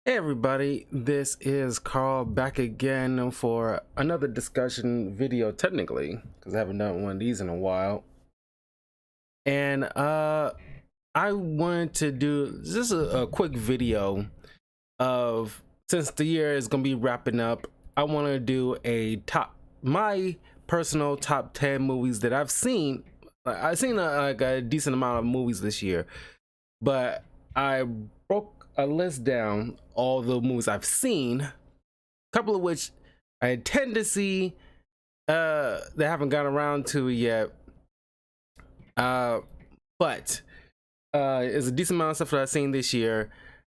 Hey everybody, this is Carl back again for another discussion video technically, because I haven't done one of these in a while. And I wanted to do just a quick video of, since the year is gonna be wrapping up, I want to do my personal top 10 movies that I've seen. I've seen like a decent amount of movies this year, but I broke a list down all the movies I've seen, a couple of which I intend to see that haven't gotten around to yet. But it's a decent amount of stuff that I've seen this year,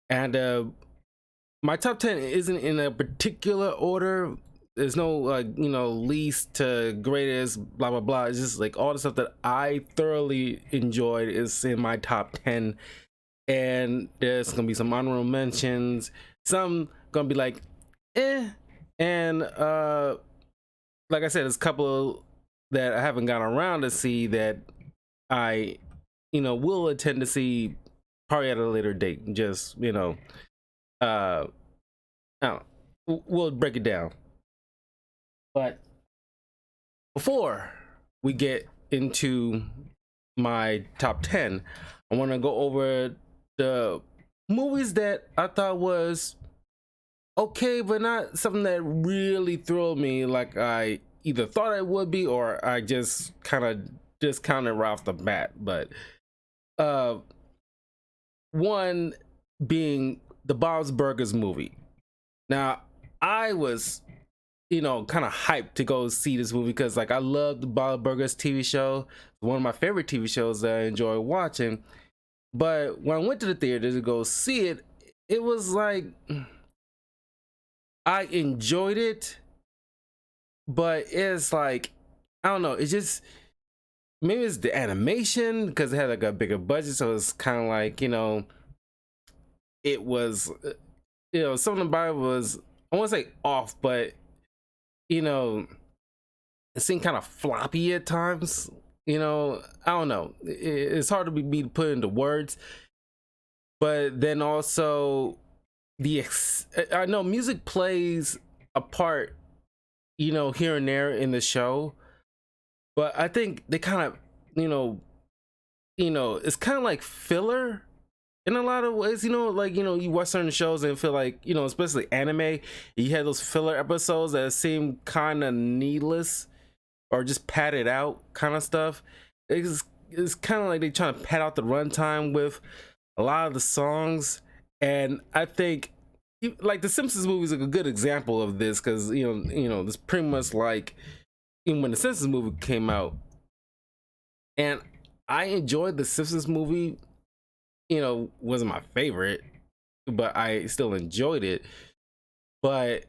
and my top 10 isn't in a particular order. There's no least to greatest, blah blah blah. It's just like all the stuff that I thoroughly enjoyed is in my top 10, and there's gonna be some honorable mentions, some gonna be like and like I said, there's a couple that I haven't gotten around to see that I will attend to see probably at a later date. Just uh I we'll break it down. But before we get into my top 10, I want to go over the movies that I thought was okay, but not something that really thrilled me like I either thought I would be or I just kind of discounted right off the bat. But uh one being the Bob's Burgers movie. Now, I was kind of hyped to go see this movie because like I love the Bob's Burgers TV show. One of my favorite TV shows that I enjoy watching. But when I went to the theater to go see it, it was like I enjoyed it, but it's like I don't know. It's just maybe it's the animation because it had like a bigger budget, so it's kind of like it was something about it was, I won't say off, but it seemed kind of floppy at times. I don't know. It's hard to be put into words, but then also I know music plays a part, here and there in the show, but I think they kind of, it's kind of like filler in a lot of ways. Like you watch certain shows and feel like especially anime, you had those filler episodes that seem kind of needless or just padded out kind of stuff. It's kind of like they trying to pad out the runtime with a lot of the songs. And I think like the Simpsons movie is like a good example of this, because this pretty much like even when the Simpsons movie came out, and I enjoyed the Simpsons movie. Wasn't my favorite, but I still enjoyed it. But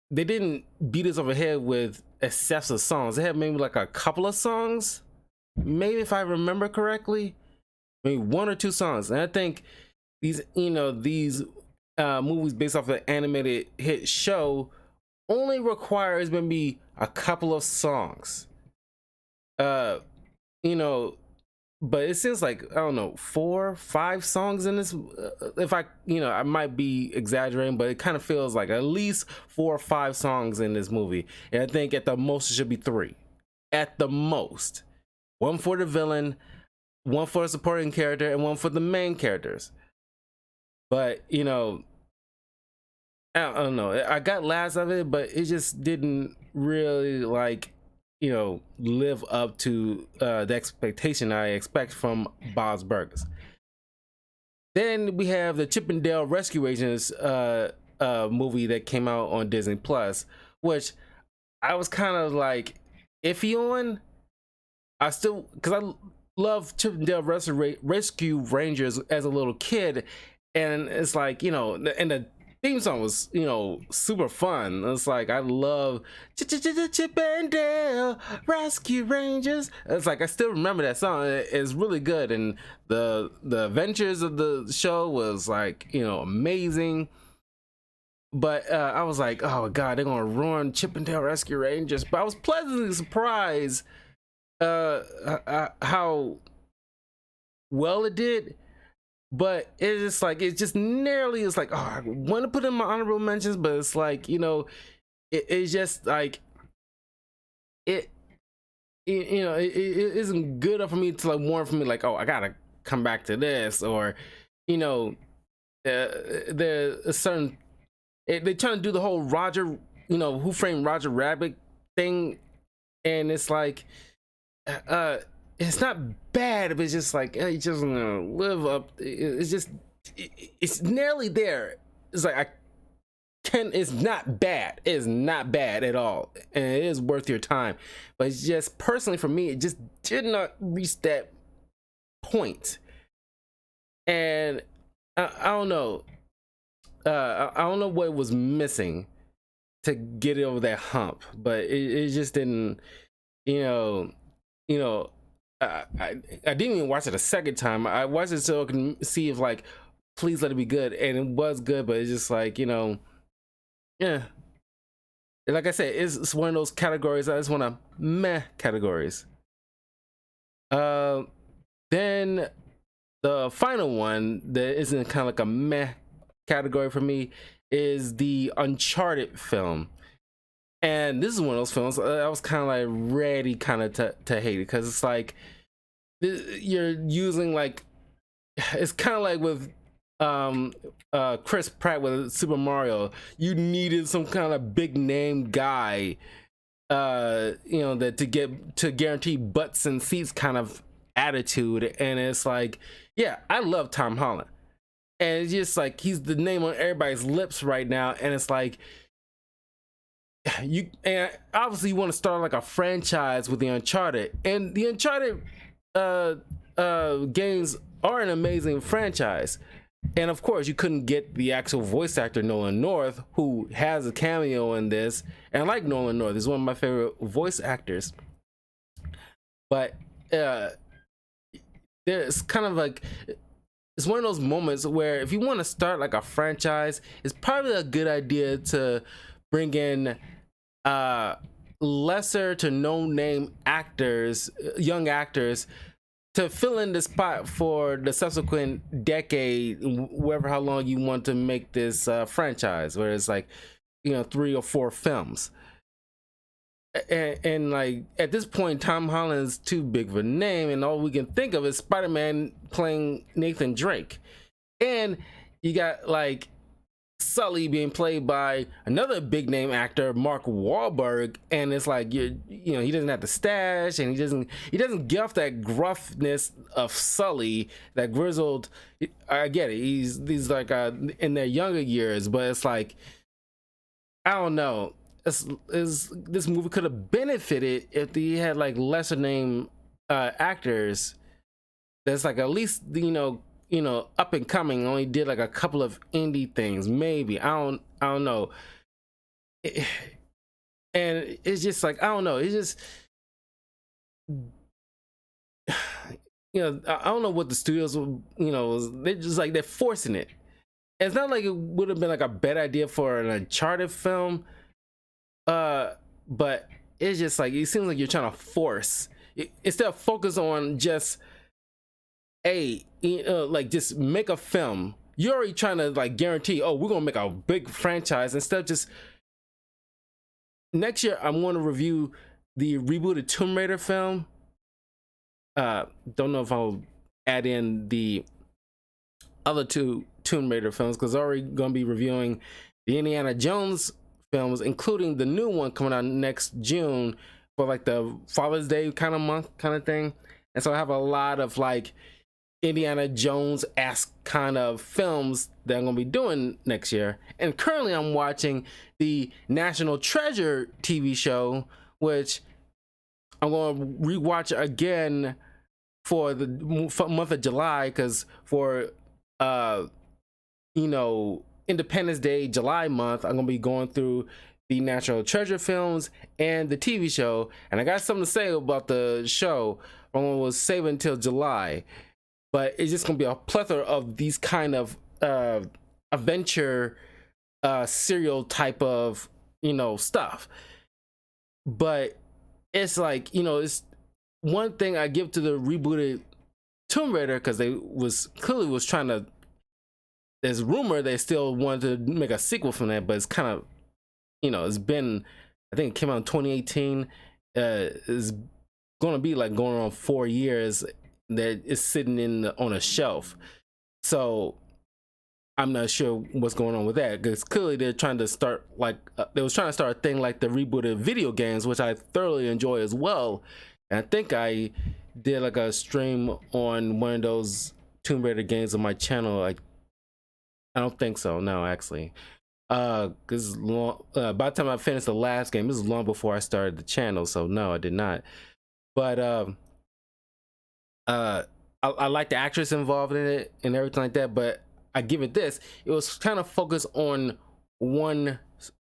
they didn't beat us over the head with excessive songs. They had maybe like a couple of songs, maybe if I remember correctly, maybe one or two songs. And I think these movies based off of an animated hit show only requires maybe a couple of songs. Uh, you know, but it seems like I don't know, 4 5 songs in this. If I might be exaggerating, but it kind of feels like at least 4 or 5 songs in this movie. And I think at the most it should be 3, at the most. One for the villain, one for a supporting character, and one for the main characters. But I don't know. I got last of it, but it just didn't really like live up to the expectation I expect from Bob's Burgers. Then we have the Chip 'n Dale Rescue Agents movie that came out on Disney Plus, which I was kind of like iffy on. I still, because I love Chip 'n Dale Rescue Rangers as a little kid, and it's like and the theme song was super fun. It's like I love Chip 'n Dale Rescue Rangers. It's like I still remember that song. It's really good, and the adventures of the show was like amazing. But I was like, oh god, they're gonna ruin Chip 'n Dale Rescue Rangers. But I was pleasantly surprised how well it did. but it's just like it's just nearly it's like, oh, I want to put in my honorable mentions, but it's like, it's just like it, it isn't good enough for me to like warrant for me like, oh, I gotta come back to this, or there's a certain, they're trying to do the whole Roger, Who Framed Roger Rabbit thing, and it's like, uh it's not bad, but it's just like, it just live up. It's just, it's nearly there. It's like, it's not bad. It is not bad at all, and it is worth your time. But it's just, personally for me, it just did not reach that point. And I don't know. I don't know what was missing to get it over that hump, but it just didn't. You know, I didn't even watch it a second time. I watched it so I can see if like, please let it be good, and it was good. But it's just like, yeah. Like I said, it's one of those categories. I just want to meh categories. Then the final one that isn't kind of like a meh category for me is the Uncharted film. And this is one of those films I was kind of like ready kind of to hate it, because it's like you're using like, it's kind of like with Chris Pratt with Super Mario. You needed some kind of big name guy, that to guarantee butts and seats kind of attitude. And it's like, yeah, I love Tom Holland, and it's just like he's the name on everybody's lips right now, and it's like, and obviously you want to start like a franchise with the Uncharted, and the Uncharted games are an amazing franchise. And of course, you couldn't get the actual voice actor Nolan North, who has a cameo in this. And I like Nolan North; he's one of my favorite voice actors. But there's kind of like, it's one of those moments where if you want to start like a franchise, it's probably a good idea to bring in lesser to no name actors, young actors, to fill in the spot for the subsequent decade, whoever, how long you want to make this franchise, where it's like, 3 or 4 films. And like at this point, Tom Holland's too big of a name, and all we can think of is Spider-Man playing Nathan Drake. And you got like Sully being played by another big name actor, Mark Wahlberg, and it's like, he doesn't have the stash, and he doesn't give off that gruffness of Sully, that grizzled. I get it, he's like in their younger years, but it's like, I don't know. This movie could have benefited if they had like lesser name actors that's like at least up and coming, only did like a couple of indie things, maybe. I don't know. And it's just like, I don't know, it's just, I don't know what the studios, they're just like, they're forcing it. It's not like it would have been like a bad idea for an Uncharted film, but it's just like, it seems like you're trying to force instead of focus on just like just make a film. You're already trying to like guarantee, oh, we're gonna make a big franchise, instead of just, next year I'm going to review the rebooted Tomb Raider film. Don't know if I'll add in the other 2 Tomb Raider films, because I'm already gonna be reviewing the Indiana Jones films, including the new one coming out next June for like the Father's Day kind of month kind of thing. And so I have a lot of like Indiana Jones-esque kind of films that I'm gonna be doing next year. And currently I'm watching the National Treasure TV show, which I'm gonna rewatch again for the month of July, because for Independence Day, July month, I'm gonna be going through the National Treasure films and the TV show. And I got something to say about the show, but I'm gonna save it until July. But it's just gonna be a plethora of these kind of adventure serial type of stuff. But it's like, it's one thing I give to the rebooted Tomb Raider, because they was clearly was trying to. There's rumor they still wanted to make a sequel from that, but it's kind of, it's been, I think it came out in 2018. It's going to be like going on 4 years that it's sitting on a shelf. So I'm not sure what's going on with that, because clearly they're trying to start they was trying to start a thing like the rebooted video games, which I thoroughly enjoy as well. And I think I did like a stream on one of those Tomb Raider games on my channel. Like, I don't think so. No, actually, because by the time I finished the last game, this is long before I started the channel. So no, I did not. But I like the actress involved in it and everything like that. But I give it this: it was kind of focused on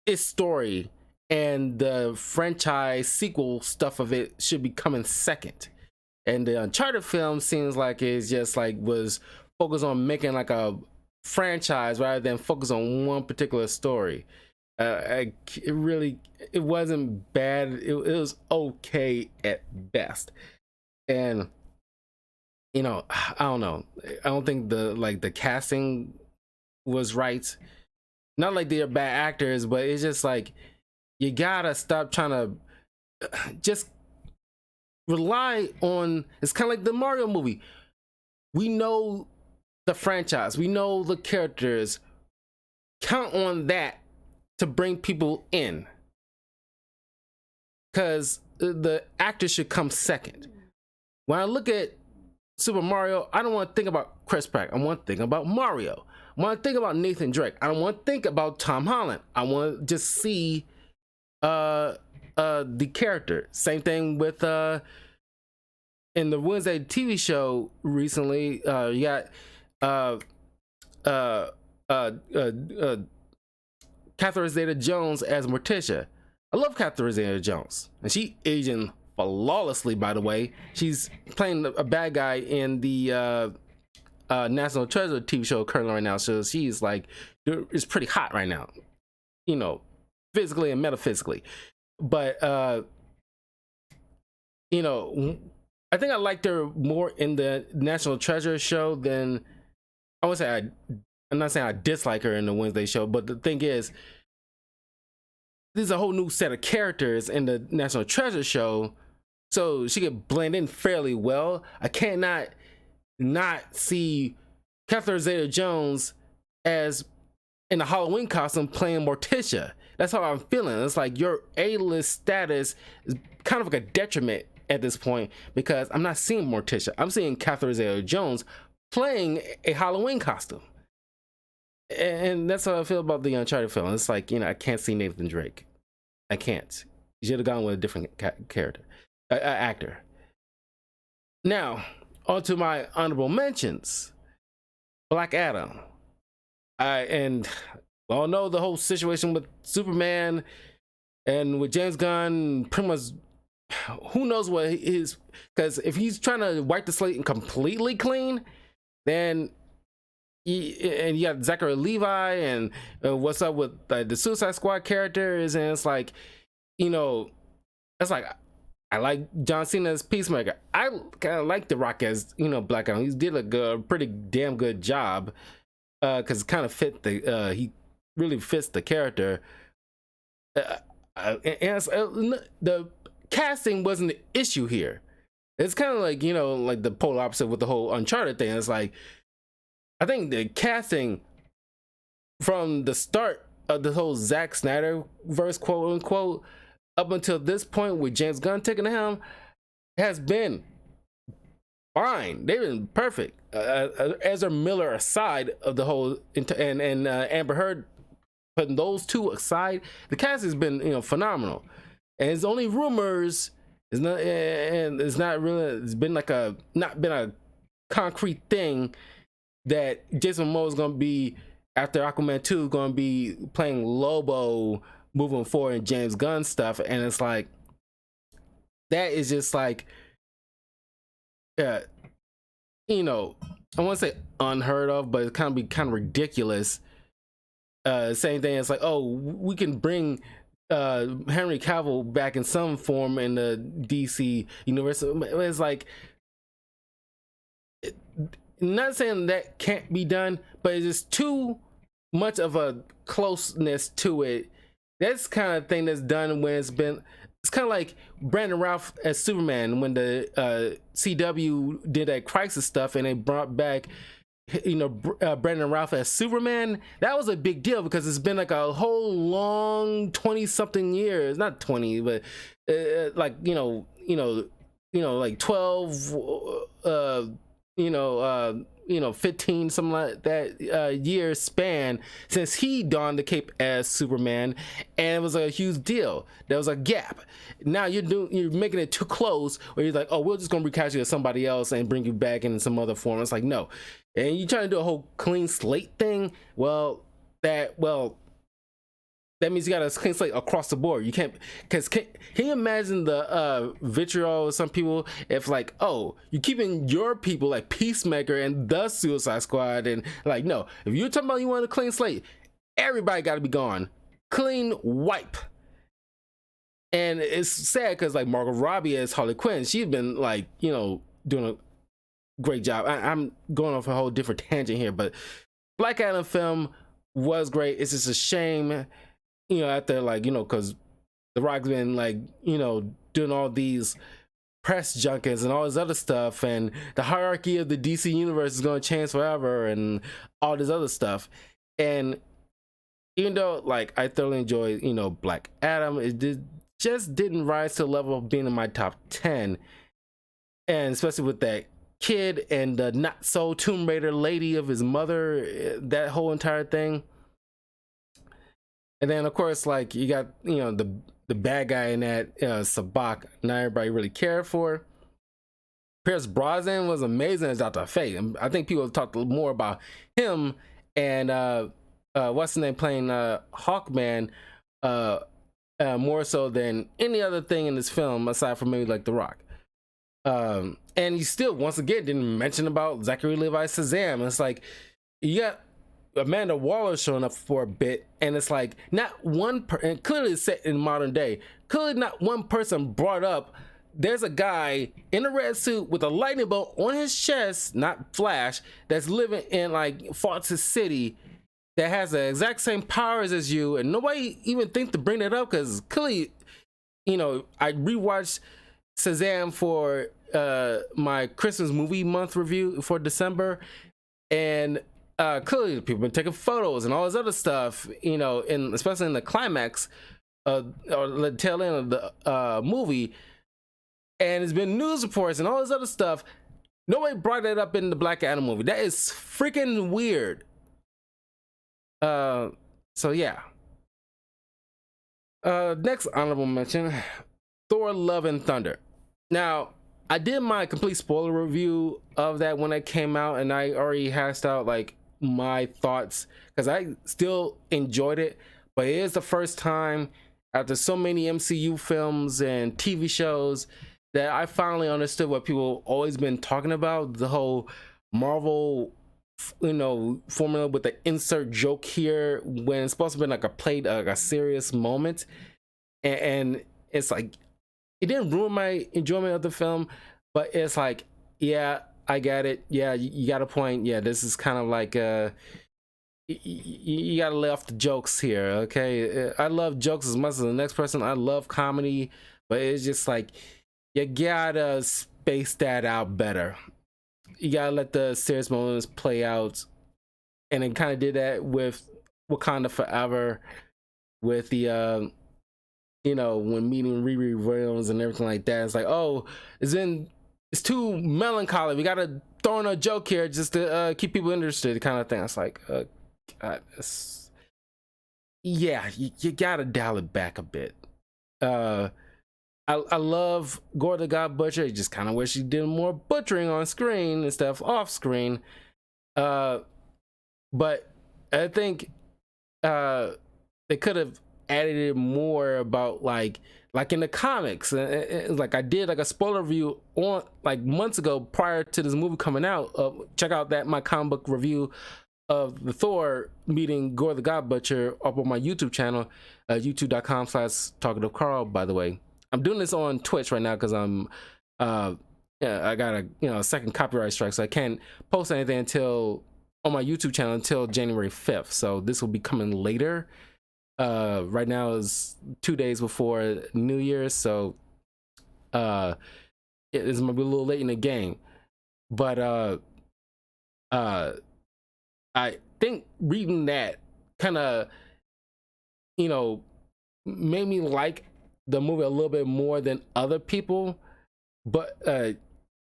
its story, and the franchise sequel stuff of it should be coming second. And the Uncharted film seems like it's just like was focused on making like a franchise rather than focus on one particular story. It wasn't bad. It was okay at best. And I don't know. I don't think the casting was right. Not like they're bad actors, but it's just like you gotta stop trying to just rely on. It's kind of like the Mario movie. We know the franchise, we know the characters. Count on that to bring people in, because the actors should come second. When I look at Super Mario, I don't want to think about Chris Pratt. I want to think about Mario. I want to think about Nathan Drake. I don't want to think about Tom Holland. I want to just see the character. Same thing with in the Wednesday TV show recently. You got Catherine Zeta-Jones as Morticia. I love Catherine Zeta-Jones, and she aging flawlessly, by the way. She's playing a bad guy in the National Treasure TV show currently right now, so she's like, it's pretty hot right now, physically and metaphysically. But I think I liked her more in the National Treasure show than I would say. I'm not saying I dislike her in the Wednesday show, but the thing is, there's a whole new set of characters in the National Treasure show, so she could blend in fairly well. I cannot not see Catherine Zeta-Jones as in a Halloween costume playing Morticia. That's how I'm feeling. It's like your A-list status is kind of like a detriment at this point, because I'm not seeing Morticia. I'm seeing Catherine Zeta-Jones playing a Halloween costume. And that's how I feel about the Uncharted film. It's like, I can't see Nathan Drake. I can't. You should have gone with a different character, actor. Now, on to my honorable mentions. Black Adam. And we all know the whole situation with Superman and with James Gunn. Pretty much, who knows what his... Because if he's trying to wipe the slate and completely clean, then... and you got Zachary Levi, and what's up with the Suicide Squad characters, and it's like, it's like, I like John Cena as Peacemaker. I kind of like The Rock as Black Adam. He did a pretty damn good job, because it kind of fit he really fits the character. And the casting wasn't the issue here. It's kind of like like the polar opposite with the whole Uncharted thing. It's like, I think the casting from the start of the whole Zack Snyder verse, quote unquote, up until this point with James Gunn taking the helm, has been fine. They've been perfect. Ezra Miller aside of the whole, and Amber Heard, putting those two aside, the cast has been phenomenal. And it's only rumors. It's not, and it's not really. It's been like not been a concrete thing that Jason Momoa is going to be, after Aquaman 2, going to be playing Lobo moving forward in James Gunn stuff. And it's like, that is just like, I want to say unheard of, but it kind of ridiculous. Same thing, it's like, oh, we can bring Henry Cavill back in some form in the DC universe. It's like, Not saying that can't be done, but it's just too much of a closeness to it. That's kind of thing that's done when it's kind of like Brandon Routh as Superman when the CW did that Crisis stuff and they brought back Brandon Routh as Superman. That was a big deal because it's been like a whole long 20 something years, not 20, but like like 12 15 something like that year span since he donned the cape as Superman, and it was a huge deal. There was a gap. Now you're making it too close where you're like, oh, we're just gonna recast you as somebody else and bring you back in some other form. It's like, no. And you're trying to do a whole clean slate thing. That means you got a clean slate across the board. You can't, because can you imagine the vitriol of some people if like, oh, you keeping your people like Peacemaker and the Suicide Squad, and like, no, if you're talking about you want a clean slate, everybody got to be gone, clean wipe. And it's sad because like Margot Robbie as Harley Quinn, she's been like doing a great job. I'm going off a whole different tangent here, but Black Adam film was great. It's just a shame, after like, because The Rock's been like, doing all these press junkets and all this other stuff, and the hierarchy of the DC universe is going to change forever and all this other stuff. And even though like I thoroughly enjoyed, Black Adam, just didn't rise to the level of being in my top 10. And especially with that kid and the not so Tomb Raider lady of his mother, that whole entire thing. And then of course, like you got the bad guy in that Sabak, not everybody really cared for. Pierce Brosnan was amazing as Dr. Fate. I think people talked more about him and what's his name playing Hawkman more so than any other thing in this film aside from maybe like The Rock. And you still once again didn't mention about Zachary Levi's Shazam. It's like you got Amanda Waller showing up for a bit, and it's like not one and clearly it's set in modern day, clearly not one person brought up there's a guy in a red suit with a lightning bolt on his chest, not Flash, that's living in like Fox's City, that has the exact same powers as you, and nobody even think to bring that up because clearly, I rewatched Shazam for my Christmas movie month review for December, and clearly people been taking photos and all this other stuff, and especially in the climax or the tail end of the movie, and it's been news reports and all this other stuff. Nobody brought that up in the Black Adam movie. That is freaking weird. So yeah. Next honorable mention, Thor: Love and Thunder. Now, I did my complete spoiler review of that when it came out, and I already hashed out like my thoughts because I still enjoyed it, but it is the first time after so many MCU films and TV shows that I finally understood what people always been talking about, the whole Marvel formula with the insert joke here when it's supposed to be like a serious moment, and it's like it didn't ruin my enjoyment of the film, but it's like, yeah, I get it. Yeah, you got a point. Yeah, this is kind of like you gotta lay off the jokes here, okay? I love jokes as much as the next person. I love comedy, but it's just like you gotta space that out better. You gotta let the serious moments play out, and it kind of did that with Wakanda Forever, with the when meeting Riri Williams and everything like that. It's like, oh, it's too melancholy. We gotta throw in a joke here just to keep people interested, kind of thing. It's like, God, yeah, you gotta dial it back a bit. I love Gore the God Butcher. I just kind of wish he did more butchering on screen and stuff off screen. But I think they could have added it more about like in the comics. Like I did like a spoiler review on like months ago prior to this movie coming out. Check out my comic book review of the Thor meeting Gore the God Butcher up on my YouTube channel, youtube.com/talkativecarl, by the way. I'm doing this on Twitch right now because I'm yeah, I got a second copyright strike, so I can't post anything until on my YouTube channel until January 5th. So this will be coming later. Right now is 2 days before New Year's, so it is might be a little late in the game. But I think reading that kind of made me like the movie a little bit more than other people. But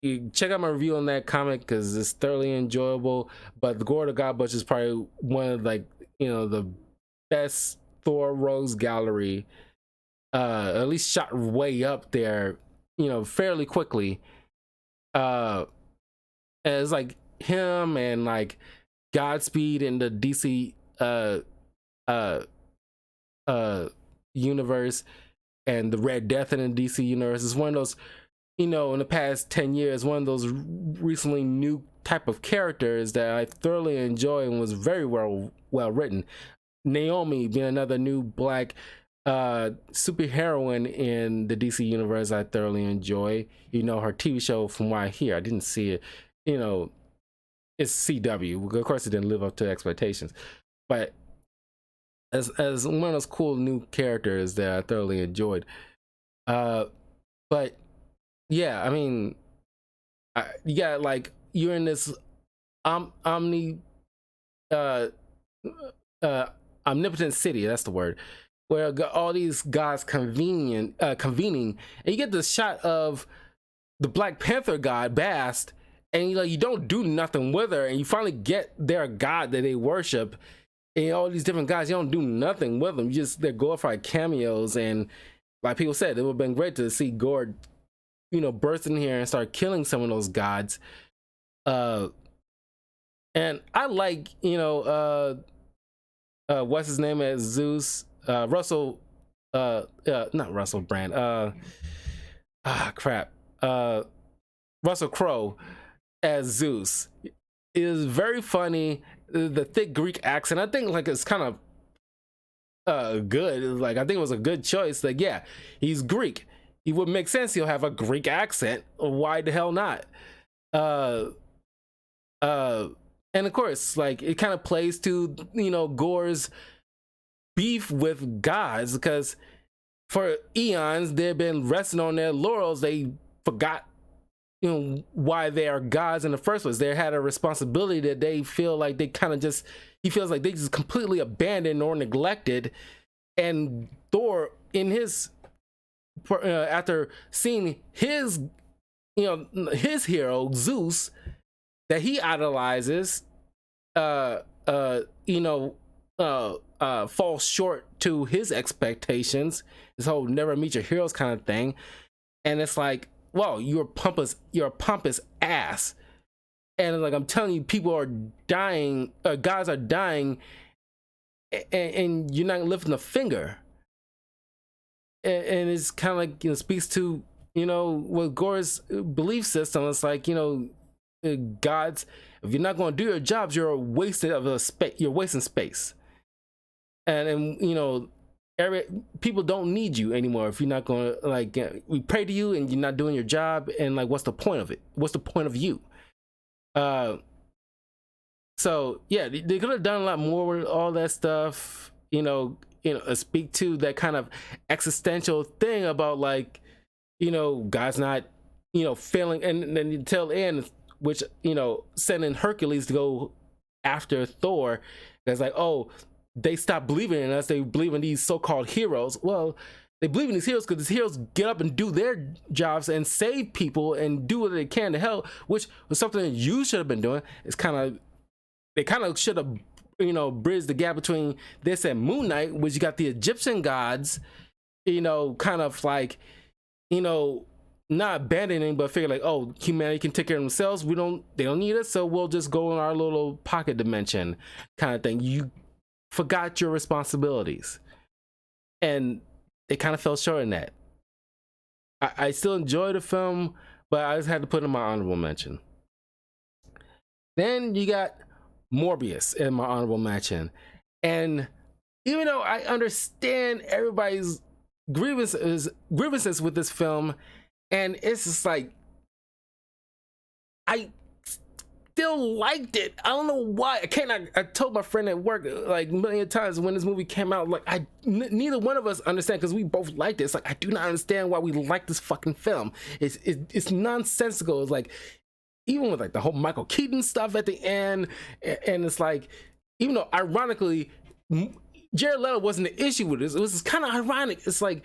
you check out my review on that comic because it's thoroughly enjoyable. But the Gore the God Butcher is probably one of the best Thor Rogues Gallery, at least shot way up there, fairly quickly. And it's like him and like Godspeed in the DC uh universe, and the Red Death in the DC universe is one of those, in the past 10 years, one of those recently new type of characters that I thoroughly enjoy and was very well written. Naomi being another new black superheroine in the DC universe I thoroughly enjoy. Her TV show, from what I hear, I didn't see it, it's CW. Of course it didn't live up to expectations, but as one of those cool new characters that I thoroughly enjoyed. But yeah, I mean, you got like, you're in this omnipotent city, that's the word, where all these guys convening, and you get this shot of the Black Panther god Bast, and you don't do nothing with her, and you finally get their god that they worship, and all these different guys, you don't do nothing with them. You just, they're glorified cameos. And like people said, it would have been great to see Gore burst in here and start killing some of those gods. And I like, what's his name as Zeus, Russell, not Russell Brand, Russell Crowe as Zeus. It is very funny. The thick Greek accent, I think, like, it's kind of good. Like, I think it was a good choice. Like, yeah, he's Greek. It would make sense he'll have a Greek accent. Why the hell not? And of course, like, it kind of plays to Gore's beef with gods, because for eons they've been resting on their laurels. They forgot why they are gods in the first place. They had a responsibility that they feel like they kind of just, he feels like they just completely abandoned or neglected. And Thor, in his after seeing his his hero Zeus that he idolizes falls short to his expectations, this whole never meet your heroes kind of thing. And it's like, well, you're a pompous ass. And like, I'm telling you, people are dying, guys are dying, and you're not lifting a finger. And it's kind of like, speaks to, with Gore's belief system. It's like, gods, if you're not going to do your jobs, you're wasted of a space. You're wasting space. And people don't need you anymore if you're not going to, like, we pray to you and you're not doing your job. And like, what's the point of it? What's the point of you? So yeah, they could have done a lot more with all that stuff. Speak to that kind of existential thing about, like, God's not, failing, and then until the end, which, sending Hercules to go after Thor. That's like, oh, they stop believing in us. They believe in these so-called heroes. Well, they believe in these heroes because these heroes get up and do their jobs and save people and do what they can to help, which was something that you should have been doing. They kind of should have, bridged the gap between this and Moon Knight, which you got the Egyptian gods, kind of like, not abandoning, but figure like, oh, humanity can take care of themselves. They don't need us, so we'll just go in our little pocket dimension kind of thing. You forgot your responsibilities, and they kind of fell short in that. I still enjoy the film, but I just had to put in my honorable mention. Then you got Morbius in my honorable mention, and even though I understand everybody's grievances with this film, and it's just like, I still liked it. I don't know why. I told my friend at work like a million times when this movie came out, like neither one of us understand because we both liked it. It's like I do not understand why we like this fucking film. It's nonsensical. It's like even with like the whole Michael Keaton stuff at the end, and it's like even though ironically Jared Leto wasn't the issue with this, it was kind of ironic. It's like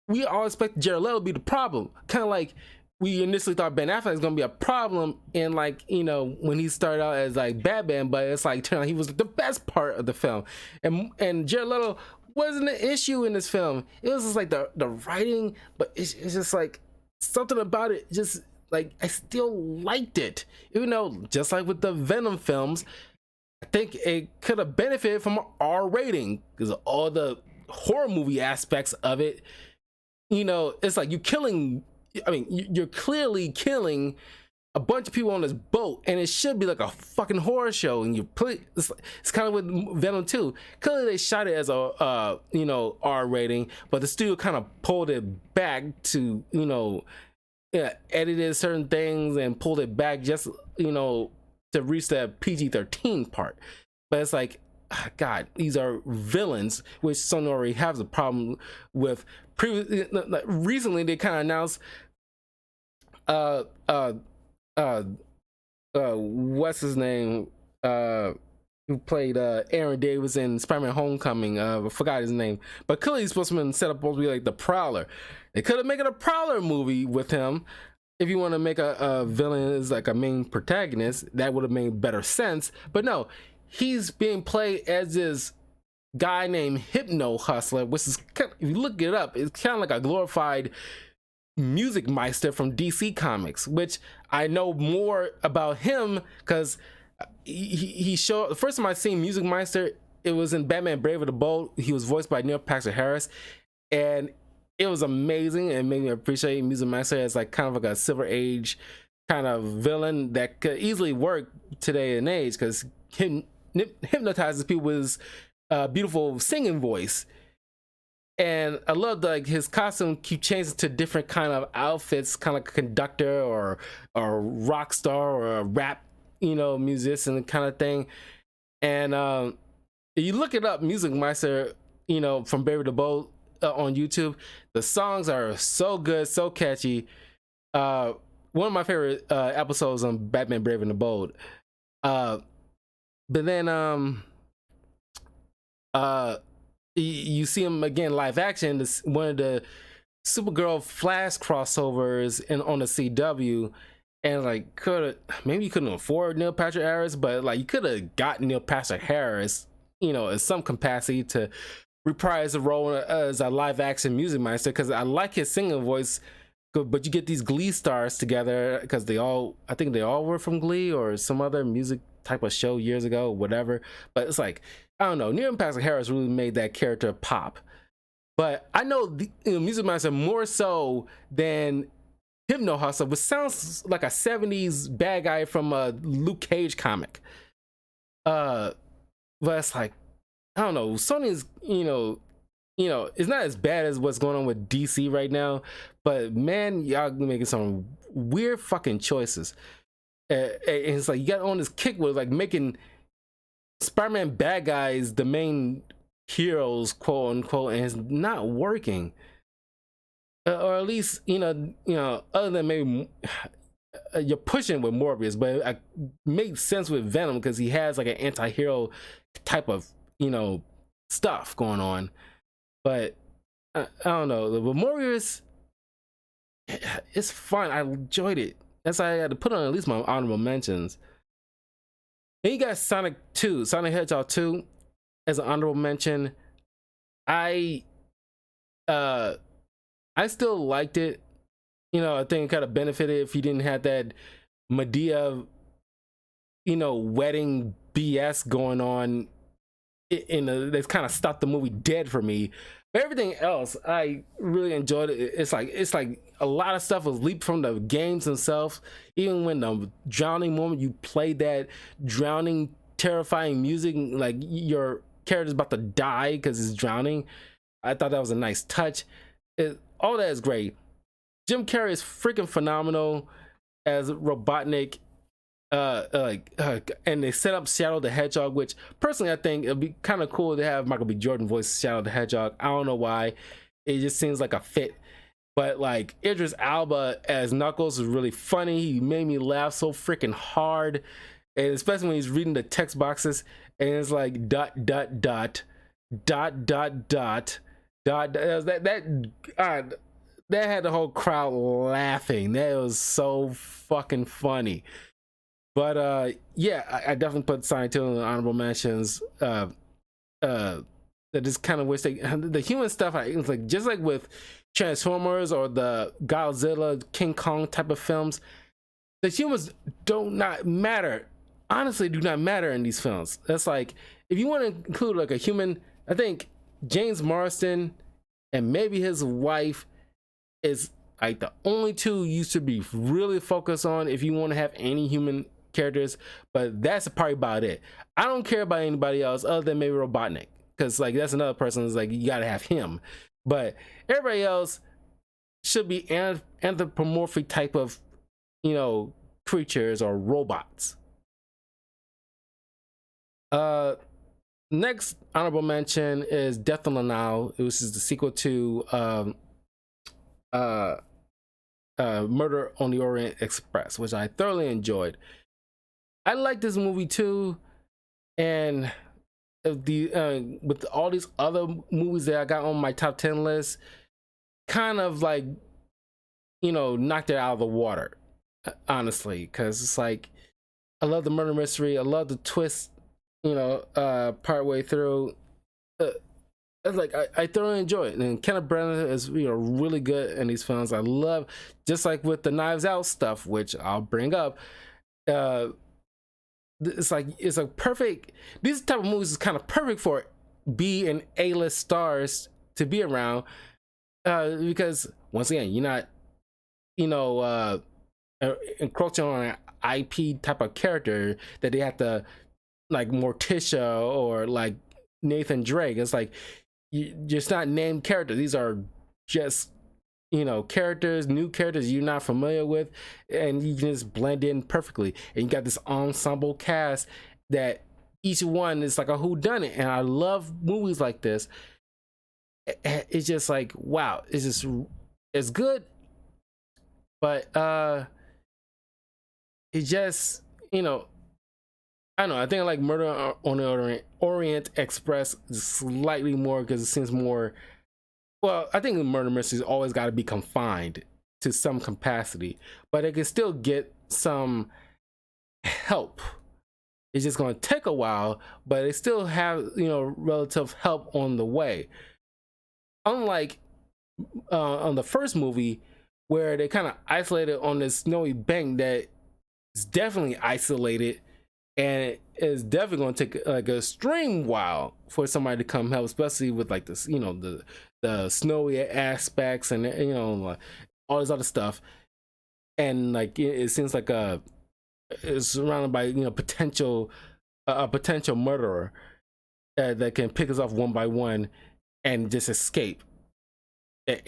we all expect Jared Leto to be the problem, kind of like we initially thought Ben Affleck was gonna be a problem, and like when he started out as like Batman, but it's like turned out he was the best part of the film, and Jared Leto wasn't an issue in this film. It was just like the writing, but it's just like something about it just like I still liked it, even though just like with the Venom films, I think it could have benefited from an R rating because of all the horror movie aspects of it. It's like you're clearly killing a bunch of people on this boat, and it should be like a fucking horror show. And it's kind of with Venom 2. Clearly, they shot it as a R rating, but the studio kind of pulled it back to edited certain things and pulled it back just to reach that PG-13 part. But it's like, God, these are villains, which Sony already has a problem with. Recently, they kind of announced, what's his name? Who played Aaron Davis in Spider-Man: Homecoming? I forgot his name, but clearly he's supposed to be set up to be like the Prowler. They could have made it a Prowler movie with him. If you want to make a villain as like a main protagonist, that would have made better sense. But no, he's being played as this guy named Hypno Hustler, which is, if you look it up, it's kind of like a glorified Music Meister from DC Comics, which I know more about him because he showed. The first time I seen Music Meister, it was in Batman: Brave and the Bold. He was voiced by Neil Patrick Harris, and it was amazing and made me appreciate Music Meister as like kind of like a Silver Age kind of villain that could easily work today and age because he hypnotizes people with his beautiful singing voice. And I love like his costume keep changing to different kind of outfits, kind of like a conductor or rock star or a rap musician kind of thing. And you look it up, Music Meister, from Brave and the Bold on YouTube. The songs are so good, so catchy. One of my favorite episodes on Batman: Brave and the Bold. But then you see him again live action. This one of the Supergirl Flash crossovers on the CW, and like maybe you couldn't afford Neil Patrick Harris, but like you could have got Neil Patrick Harris, in some capacity to reprise the role as a live action Music Meister, because I like his singing voice. But you get these Glee stars together because I think they all were from Glee or some other music type of show years ago, whatever. But it's like, I don't know, Neil Patrick Harris really made that character pop. But I know Music Meister more so than Hypno Hustler, which sounds like a 70s bad guy from a Luke Cage comic. But it's like, I don't know, Sony's, it's not as bad as what's going on with DC right now, but man, y'all making some weird fucking choices. And it's like you got on this kick with like making Spider-Man bad guys the main heroes, quote unquote, and it's not working. Or at least other than maybe you're pushing with Morbius, but it makes sense with Venom because he has like an anti-hero type of stuff going on. But I don't know, the Morbius, it's fun. I enjoyed it. That's why I had to put on at least my honorable mentions. Then you got Sonic Hedgehog 2 as an honorable mention. I still liked it. I think it kind of benefited if you didn't have that Medea, wedding BS going on. That's kind of stopped the movie dead for me. But everything else, I really enjoyed it. It's like a lot of stuff was leaped from the games themselves. Even when the drowning moment, you played that drowning, terrifying music, like your character's about to die because it's drowning. I thought that was a nice touch. All that is great. Jim Carrey is freaking phenomenal as Robotnik. and they set up Shadow the Hedgehog, which personally I think it'd be kind of cool to have Michael B. Jordan voice Shadow the Hedgehog. I don't know why, it just seems like a fit. But like Idris Alba as Knuckles is really funny. He made me laugh so freaking hard, and especially when he's reading the text boxes and it's like dot dot dot dot dot dot dot. That had the whole crowd laughing. That was so fucking funny. But yeah, I definitely put Sonic 2 in the honorable mentions. That just kind of wish they the human stuff. It's like just like with Transformers or the Godzilla, King Kong type of films, the humans do not matter. Honestly, do not matter in these films. That's like if you want to include like a human, I think James Marsden and maybe his wife is like the only two you should be really focused on if you want to have any human characters. But that's probably about it. I don't care about anybody else other than maybe Robotnik, because like that's another person that's like you gotta have him. But everybody else should be anthropomorphic type of, you know, creatures or robots. Next honorable mention is Death on the Nile, which is the sequel to Murder on the Orient Express, which I thoroughly enjoyed. I like this movie too, and the with all these other movies that I got on my top 10 list, kind of like, you know, knocked it out of the water, honestly, because it's like I love the murder mystery, I love the twist, you know, part way through. It's like I thoroughly enjoy it, and Kenneth Branagh is, you know, really good in these films. I love, just like with the Knives Out stuff, which I'll bring up. It's like it's a perfect. These type of movies is kind of perfect for B and A-list stars to be around, because once again, you're not, you know, encroaching on an IP type of character that they have to, like Morticia or like Nathan Drake. It's like you just not named characters. These are just, you know, characters, new characters you're not familiar with, and you can just blend in perfectly. And you got this ensemble cast that each one is like a whodunit. And I love movies like this. It's just like, wow, it's just, it's good, but it just, you know, I don't know. I think I like Murder on the Orient Express slightly more because it seems more. Well, I think the murder mystery's always got to be confined to some capacity, but it can still get some help. It's just going to take a while, but it still have, you know, relative help on the way. Unlike on the first movie, where they kind of isolated on this snowy bank that is definitely isolated, and it is definitely going to take like a extreme while for somebody to come help, especially with like this, you know, the snowy aspects and, you know, all this other stuff. And like it seems like it's surrounded by, you know, a potential murderer that can pick us off one by one and just escape at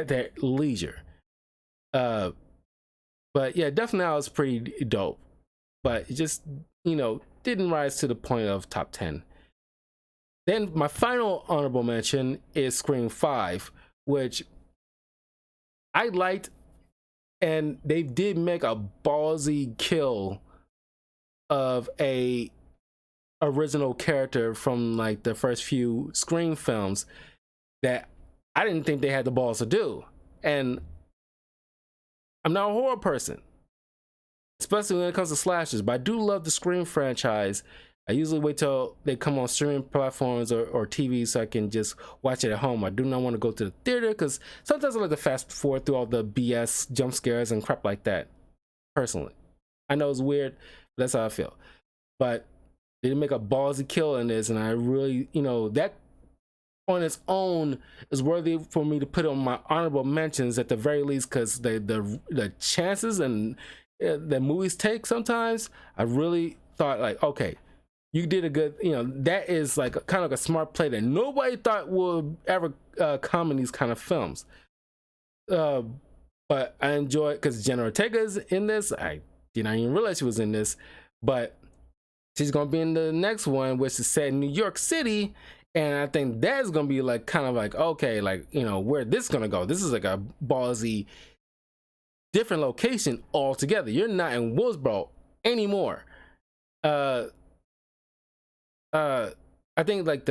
their leisure. But yeah, definitely was pretty dope, but it just, you know, didn't rise to the point of top 10. Then my final honorable mention is Scream 5, which I liked, and they did make a ballsy kill of a original character from like the first few Scream films that I didn't think they had the balls to do. And I'm not a horror person, especially when it comes to slashers, but I do love the Scream franchise. I usually wait till they come on streaming platforms or TV so I can just watch it at home. I do not want to go to the theater because sometimes I like to fast forward through all the BS jump scares and crap like that, personally. I know it's weird, but that's how I feel. But they didn't make a ballsy kill in this, and I really, you know, that on its own is worthy for me to put on my honorable mentions at the very least, because the chances and the movies take sometimes, I really thought like, okay, you did a good, you know, that is like kind of like a smart play that nobody thought would ever come in these kind of films. But I enjoy it because Jenna Ortega is in this. I did not even realize she was in this, but she's gonna be in the next one, which is set in New York City. And I think that's gonna be like kind of like, okay, like, you know, where this is gonna go. This is like a ballsy different location altogether. You're not in Willsboro anymore. I think like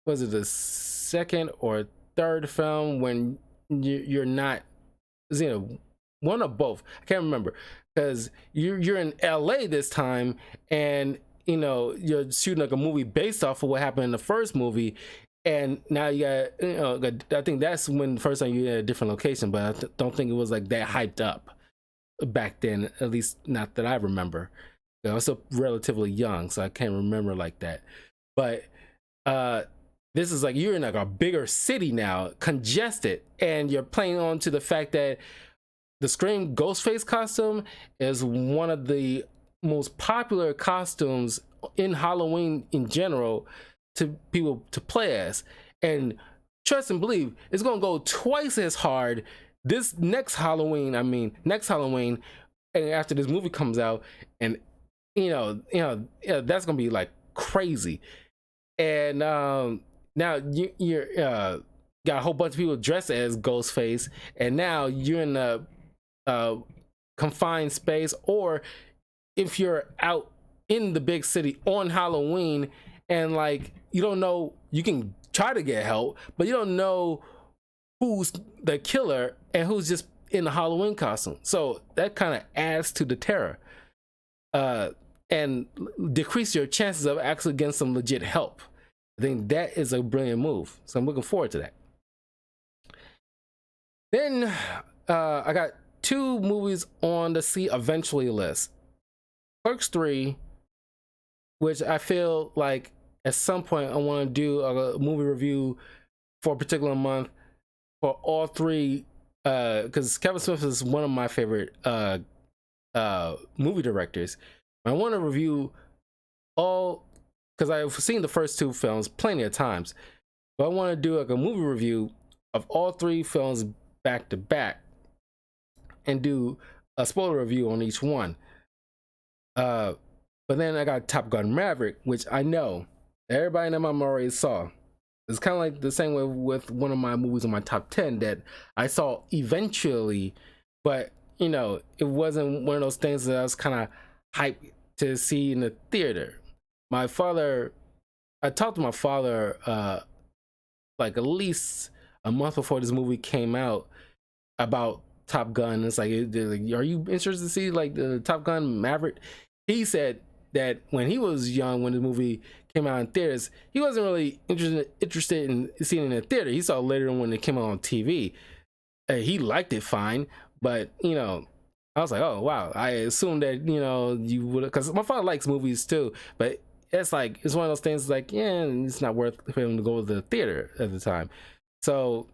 was it the second or third film when you're not, you know, one or both, I can't remember, because you're in LA this time, and you know you're shooting like a movie based off of what happened in the first movie, and now you got, you know, I think that's when the first time you're in a different location, but I don't think it was like that hyped up back then, at least not that I remember. I was still relatively young, so I can't remember like that. But this is like you're in like a bigger city now, congested, and you're playing on to the fact that the Scream Ghostface costume is one of the most popular costumes in Halloween in general to people to play as. And trust and believe, it's gonna go twice as hard this next Halloween. Next Halloween, and after this movie comes out, and that's gonna be like crazy. And now you're got a whole bunch of people dressed as Ghostface, and now you're in a confined space, or if you're out in the big city on Halloween, and like you don't know, you can try to get help, but you don't know who's the killer and who's just in the Halloween costume. So that kind of adds to the terror, and decrease your chances of actually getting some legit help. I think that is a brilliant move, so I'm looking forward to that. Then I got 2 movies on the see eventually list. Clerks 3, which I feel like at some point I want to do a movie review for a particular month for all 3, because Kevin Smith is one of my favorite movie directors. I want to review all, because I've seen the first 2 films plenty of times, but I want to do like a movie review of all 3 films back to back and do a spoiler review on each one. But then I got Top Gun Maverick, which I know everybody in my mom already saw. It's kind of like the same way with one of my movies on my top 10 that I saw eventually, but you know, it wasn't one of those things that I was kind of hyped to see in the theater. I talked to my father like at least a month before this movie came out about Top Gun. It's like, are you interested to see like the Top Gun Maverick? He said that when he was young, when the movie came out in theaters, he wasn't really interested in seeing it in the theater. He saw it later when it came out on TV. He liked it fine, but you know, I was like, oh wow, I assumed that, you know, you would, because my father likes movies too, but it's like, it's one of those things like, yeah, it's not worth for him to go to the theater at the time. So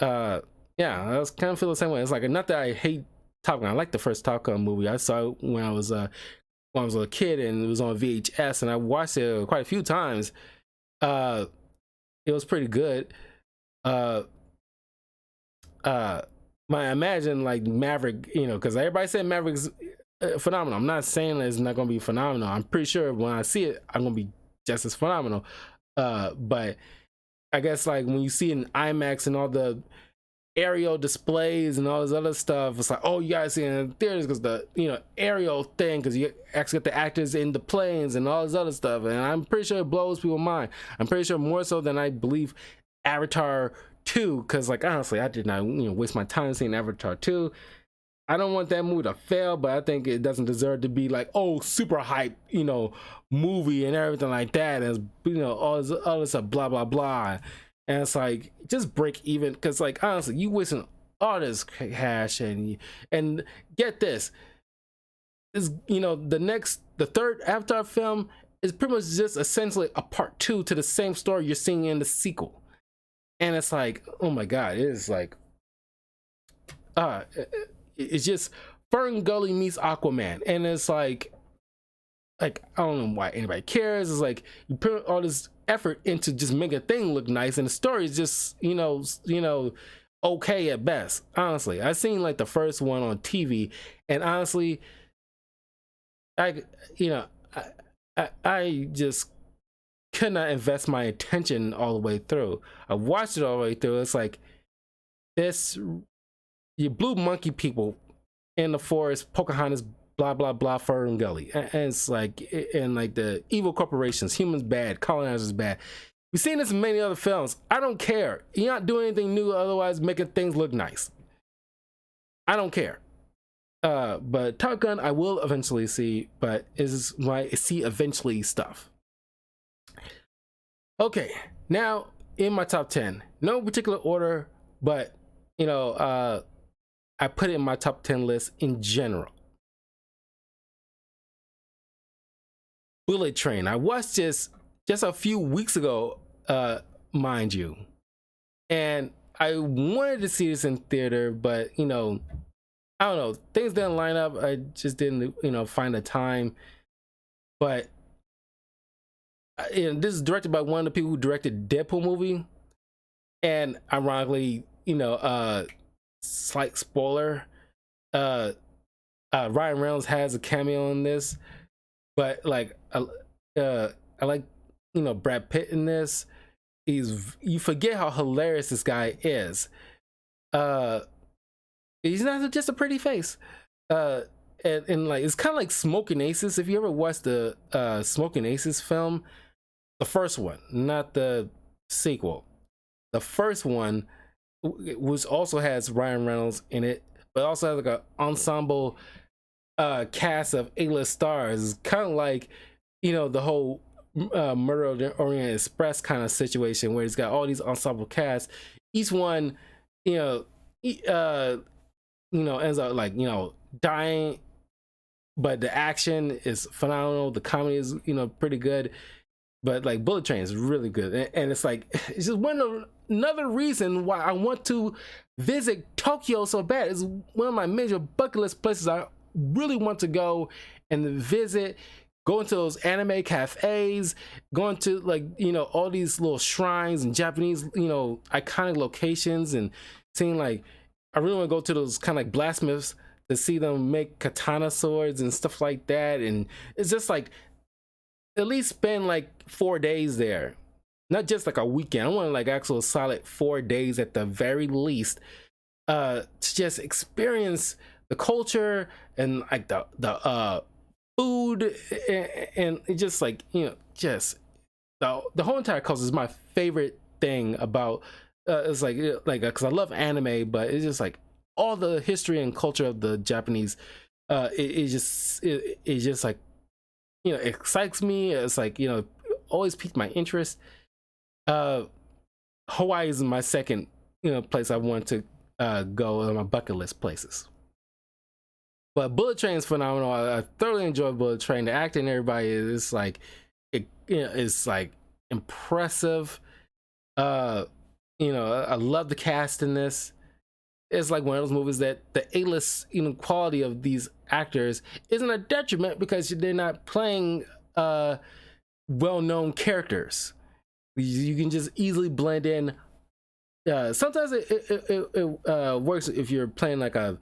yeah, I was kind of feel the same way. It's like, not that I hate Top Gun. I like the first Top Gun movie. I saw it when I was a kid, and it was on VHS, and I watched it quite a few times. It was pretty good. I imagine like Maverick, you know, because everybody said Maverick's phenomenal. I'm not saying that it's not gonna be phenomenal. I'm pretty sure when I see it, I'm gonna be just as phenomenal. But I guess like when you see it in IMAX and all the aerial displays and all this other stuff, it's like, oh, you guys see it in theaters because the, you know, aerial thing, because you actually get the actors in the planes and all this other stuff, and I'm pretty sure it blows people's mind. I'm pretty sure more so than I believe Avatar 2, because like honestly, I did not, you know, waste my time seeing Avatar 2. I don't want that movie to fail, but I think it doesn't deserve to be like, oh, super hype, you know, movie and everything like that, as you know, all this blah blah blah. And it's like, just break even, because like honestly, you wasting all this cash, and get this, is, you know, the third Avatar film is pretty much just essentially a part 2 to the same story you're seeing in the sequel. And it's like, oh my god, it is like it's just Fern Gully meets Aquaman. And it's like I don't know why anybody cares. It's like you put all this effort into just make a thing look nice, and the story is just, you know, okay at best. Honestly, I seen like the first one on TV, and honestly, I you know I just could not invest my attention all the way through. I watched it all the way through. It's like this, you blue monkey people in the forest, Pocahontas, blah blah blah, Fern Gully, and it's like, and like the evil corporations, humans bad, colonizers bad. We've seen this in many other films. I don't care. You're not doing anything new, otherwise making things look nice. I don't care. But Top Gun, I will eventually see, but is my see eventually stuff. Okay, now in my top 10, no particular order, but I put it in my top 10 list in general. Bullet Train. I watched this just a few weeks ago, mind you, and I wanted to see this in theater, but I don't know, things didn't line up. I just didn't find the time. But this is directed by one of the people who directed Deadpool movie, and ironically, slight spoiler, Ryan Reynolds has a cameo in this, but like I like Brad Pitt in this. You forget how hilarious this guy is. He's not just a pretty face. And like, it's kind of like Smoking Aces. If you ever watched the Smoking Aces film, the first one, not the sequel, the first one, which also has Ryan Reynolds in it, but also has like an ensemble cast of A-list stars. Kind of like the whole Murder Orient Express kind of situation, where it's got all these ensemble casts. Each one ends up like dying, but the action is phenomenal, the comedy is pretty good. But like Bullet Train is really good, and it's like, it's just another reason why I want to visit Tokyo so bad. It's one of my major bucket list places I really want to go and visit. Going to those anime cafes, going to like all these little shrines and Japanese iconic locations, and seeing like, I really want to go to those kind of like blacksmiths to see them make katana swords and stuff like that. And it's just like, at least spend like 4 days there, not just like a weekend. I want like actual solid 4 days at the very least, to just experience the culture and like the food, and it just like just the whole entire culture is my favorite thing about it's like because I love anime, but it's just like all the history and culture of the Japanese. It just like it excites me. It's like always piqued my interest. Hawaii is my second place I want to go on my bucket list places. But Bullet Train is phenomenal. I thoroughly enjoy Bullet Train. The acting, everybody is like, it's like impressive. I love the cast in this. It's like one of those movies that the A-list quality of these actors isn't a detriment, because they're not playing well-known characters. You can just easily blend in. Sometimes it works if you're playing like a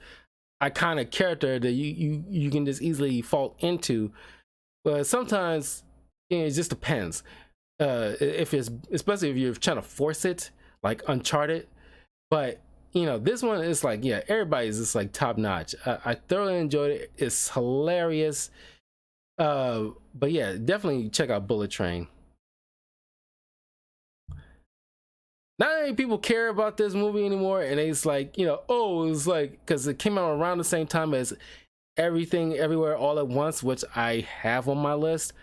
iconic character that you can just easily fall into, but sometimes it just depends. If it's, especially if you're trying to force it, like Uncharted. But this one is like, yeah, everybody's just like top notch. I thoroughly enjoyed it. It's hilarious. But yeah, definitely check out Bullet Train. Not many people care about this movie anymore, and it's like, oh, it's like, because it came out around the same time as Everything Everywhere All at Once, which I have on my list,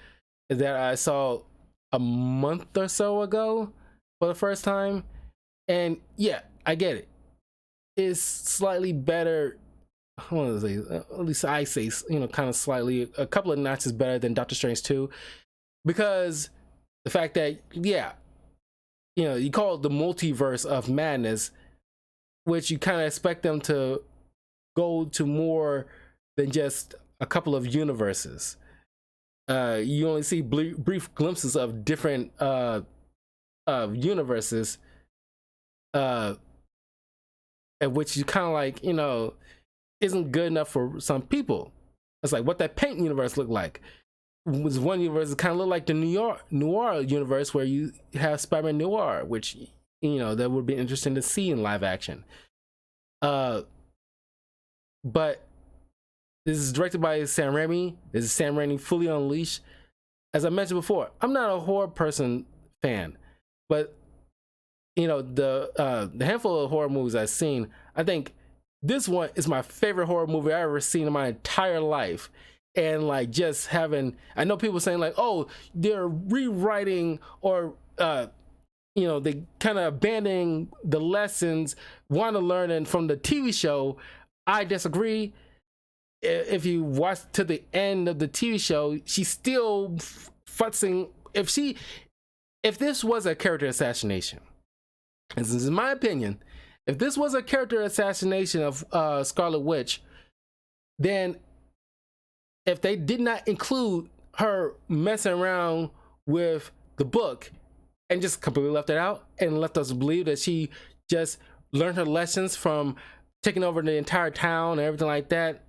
that I saw a month or so ago for the first time. And yeah, I get it. It's slightly better. I want to say, at least I say, kind of slightly, a couple of notches better than Doctor Strange 2, because the fact that, yeah, you call it the multiverse of madness, which you kind of expect them to go to more than just a couple of universes. You only see brief glimpses of different universes, and which you kind of like, isn't good enough for some people. It's like what that Paint universe looked like. Was one universe that kind of looked like the Noir universe, where you have Spider-Man Noir, which that would be interesting to see in live action. But this is directed by Sam Raimi. This is Sam Raimi fully unleashed. As I mentioned before, I'm not a horror fan, but the handful of horror movies I've seen, I think this one is my favorite horror movie I've ever seen in my entire life. And like, just having, I know people saying like, oh, they're rewriting, or they kind of abandoning the lessons Wanda learning from the TV show. I disagree. If you watch to the end of the TV show, she's still futzing. If this was a character assassination, this is my opinion, if this was a character assassination of Scarlet Witch, then if they did not include her messing around with the book and just completely left it out and left us believe that she just learned her lessons from taking over the entire town and everything like that,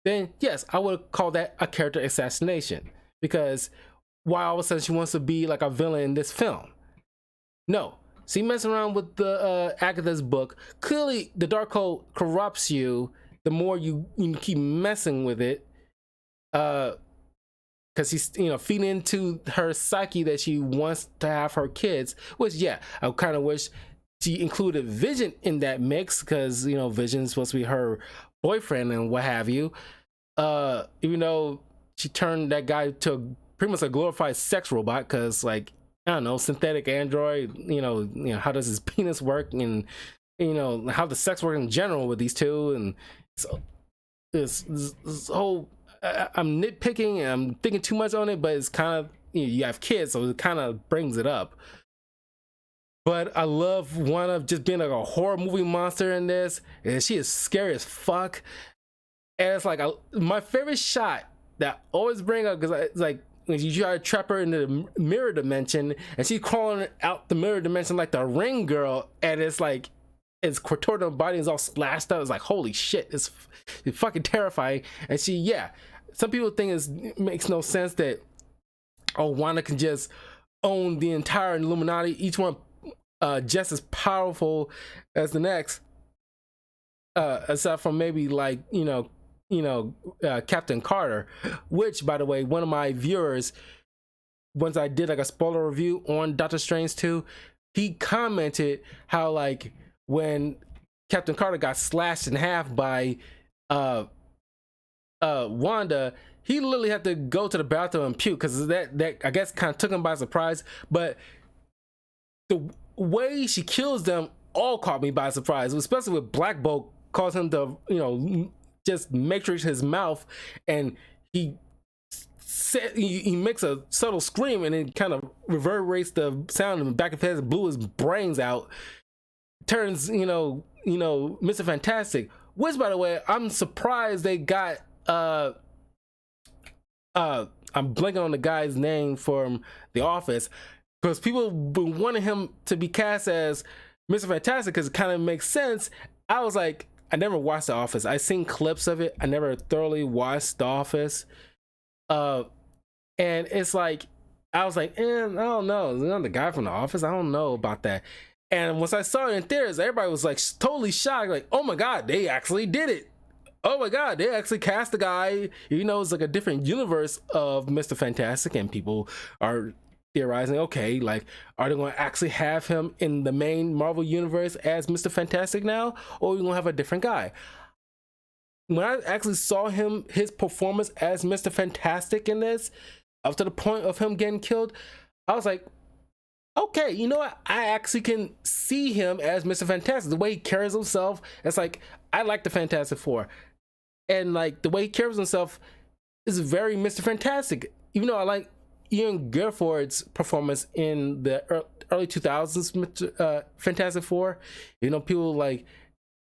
then yes, I would call that a character assassination. Because why all of a sudden she wants to be like a villain in this film? No, she messing around with the Agatha's book. Clearly, the Darkhold corrupts you the more you keep messing with it. Because he's feeding into her psyche that she wants to have her kids. Which I kind of wish she included Vision in that mix, because Vision's supposed to be her boyfriend and what have you. Even though she turned that guy to pretty much a glorified sex robot, because like, I don't know, synthetic android, how does his penis work, and how the sex work in general with these two. And so this whole, I'm nitpicking and I'm thinking too much on it, but it's kind of, you have kids, so it kind of brings it up. But I love one of just being like a horror movie monster in this, and she is scary as fuck. And it's like my favorite shot that I always bring up, because it's like when you try to trap her into the mirror dimension, and she's crawling out the mirror dimension like the Ring girl, and it's like its contorted body is all slashed up. It's like, holy shit, it's fucking terrifying. And some people think it makes no sense that Wanda can just own the entire Illuminati, each one just as powerful as the next, aside from maybe like Captain Carter, which, by the way, one of my viewers, once I did like a spoiler review on Doctor Strange 2, he commented how like when Captain Carter got slashed in half by Wanda, he literally had to go to the bathroom and puke, because that I guess kind of took him by surprise. But the way she kills them all caught me by surprise, especially with Black Bolt caused him to just matrix his mouth, and he makes a subtle scream, and it kind of reverberates the sound in the back of his head, blew his brains out, turns Mr. Fantastic. Which, by the way, I'm surprised they got I'm blanking on the guy's name from The Office, because people been wanting him to be cast as Mr. Fantastic because it kind of makes sense. I was like, I never watched The Office. I seen clips of it. I never thoroughly watched The Office. And it's like, I was like, I don't know. The guy from The Office? I don't know about that. And once I saw it in theaters, everybody was like totally shocked. Like, oh my God, they actually did it. Oh my God, they actually cast the guy. It's like a different universe of Mr. Fantastic, and people are theorizing, okay, like, are they going to actually have him in the main Marvel universe as Mr. Fantastic now, or are we going to have a different guy? When I actually saw his performance as Mr. Fantastic in this, up to the point of him getting killed, I was like, okay, you know what? I actually can see him as Mr. Fantastic. The way he carries himself, it's like, I like the Fantastic Four. And like the way he carries himself is very Mr. Fantastic. Even though I like Ian Gifford's performance in the early 2000s Fantastic Four, people like,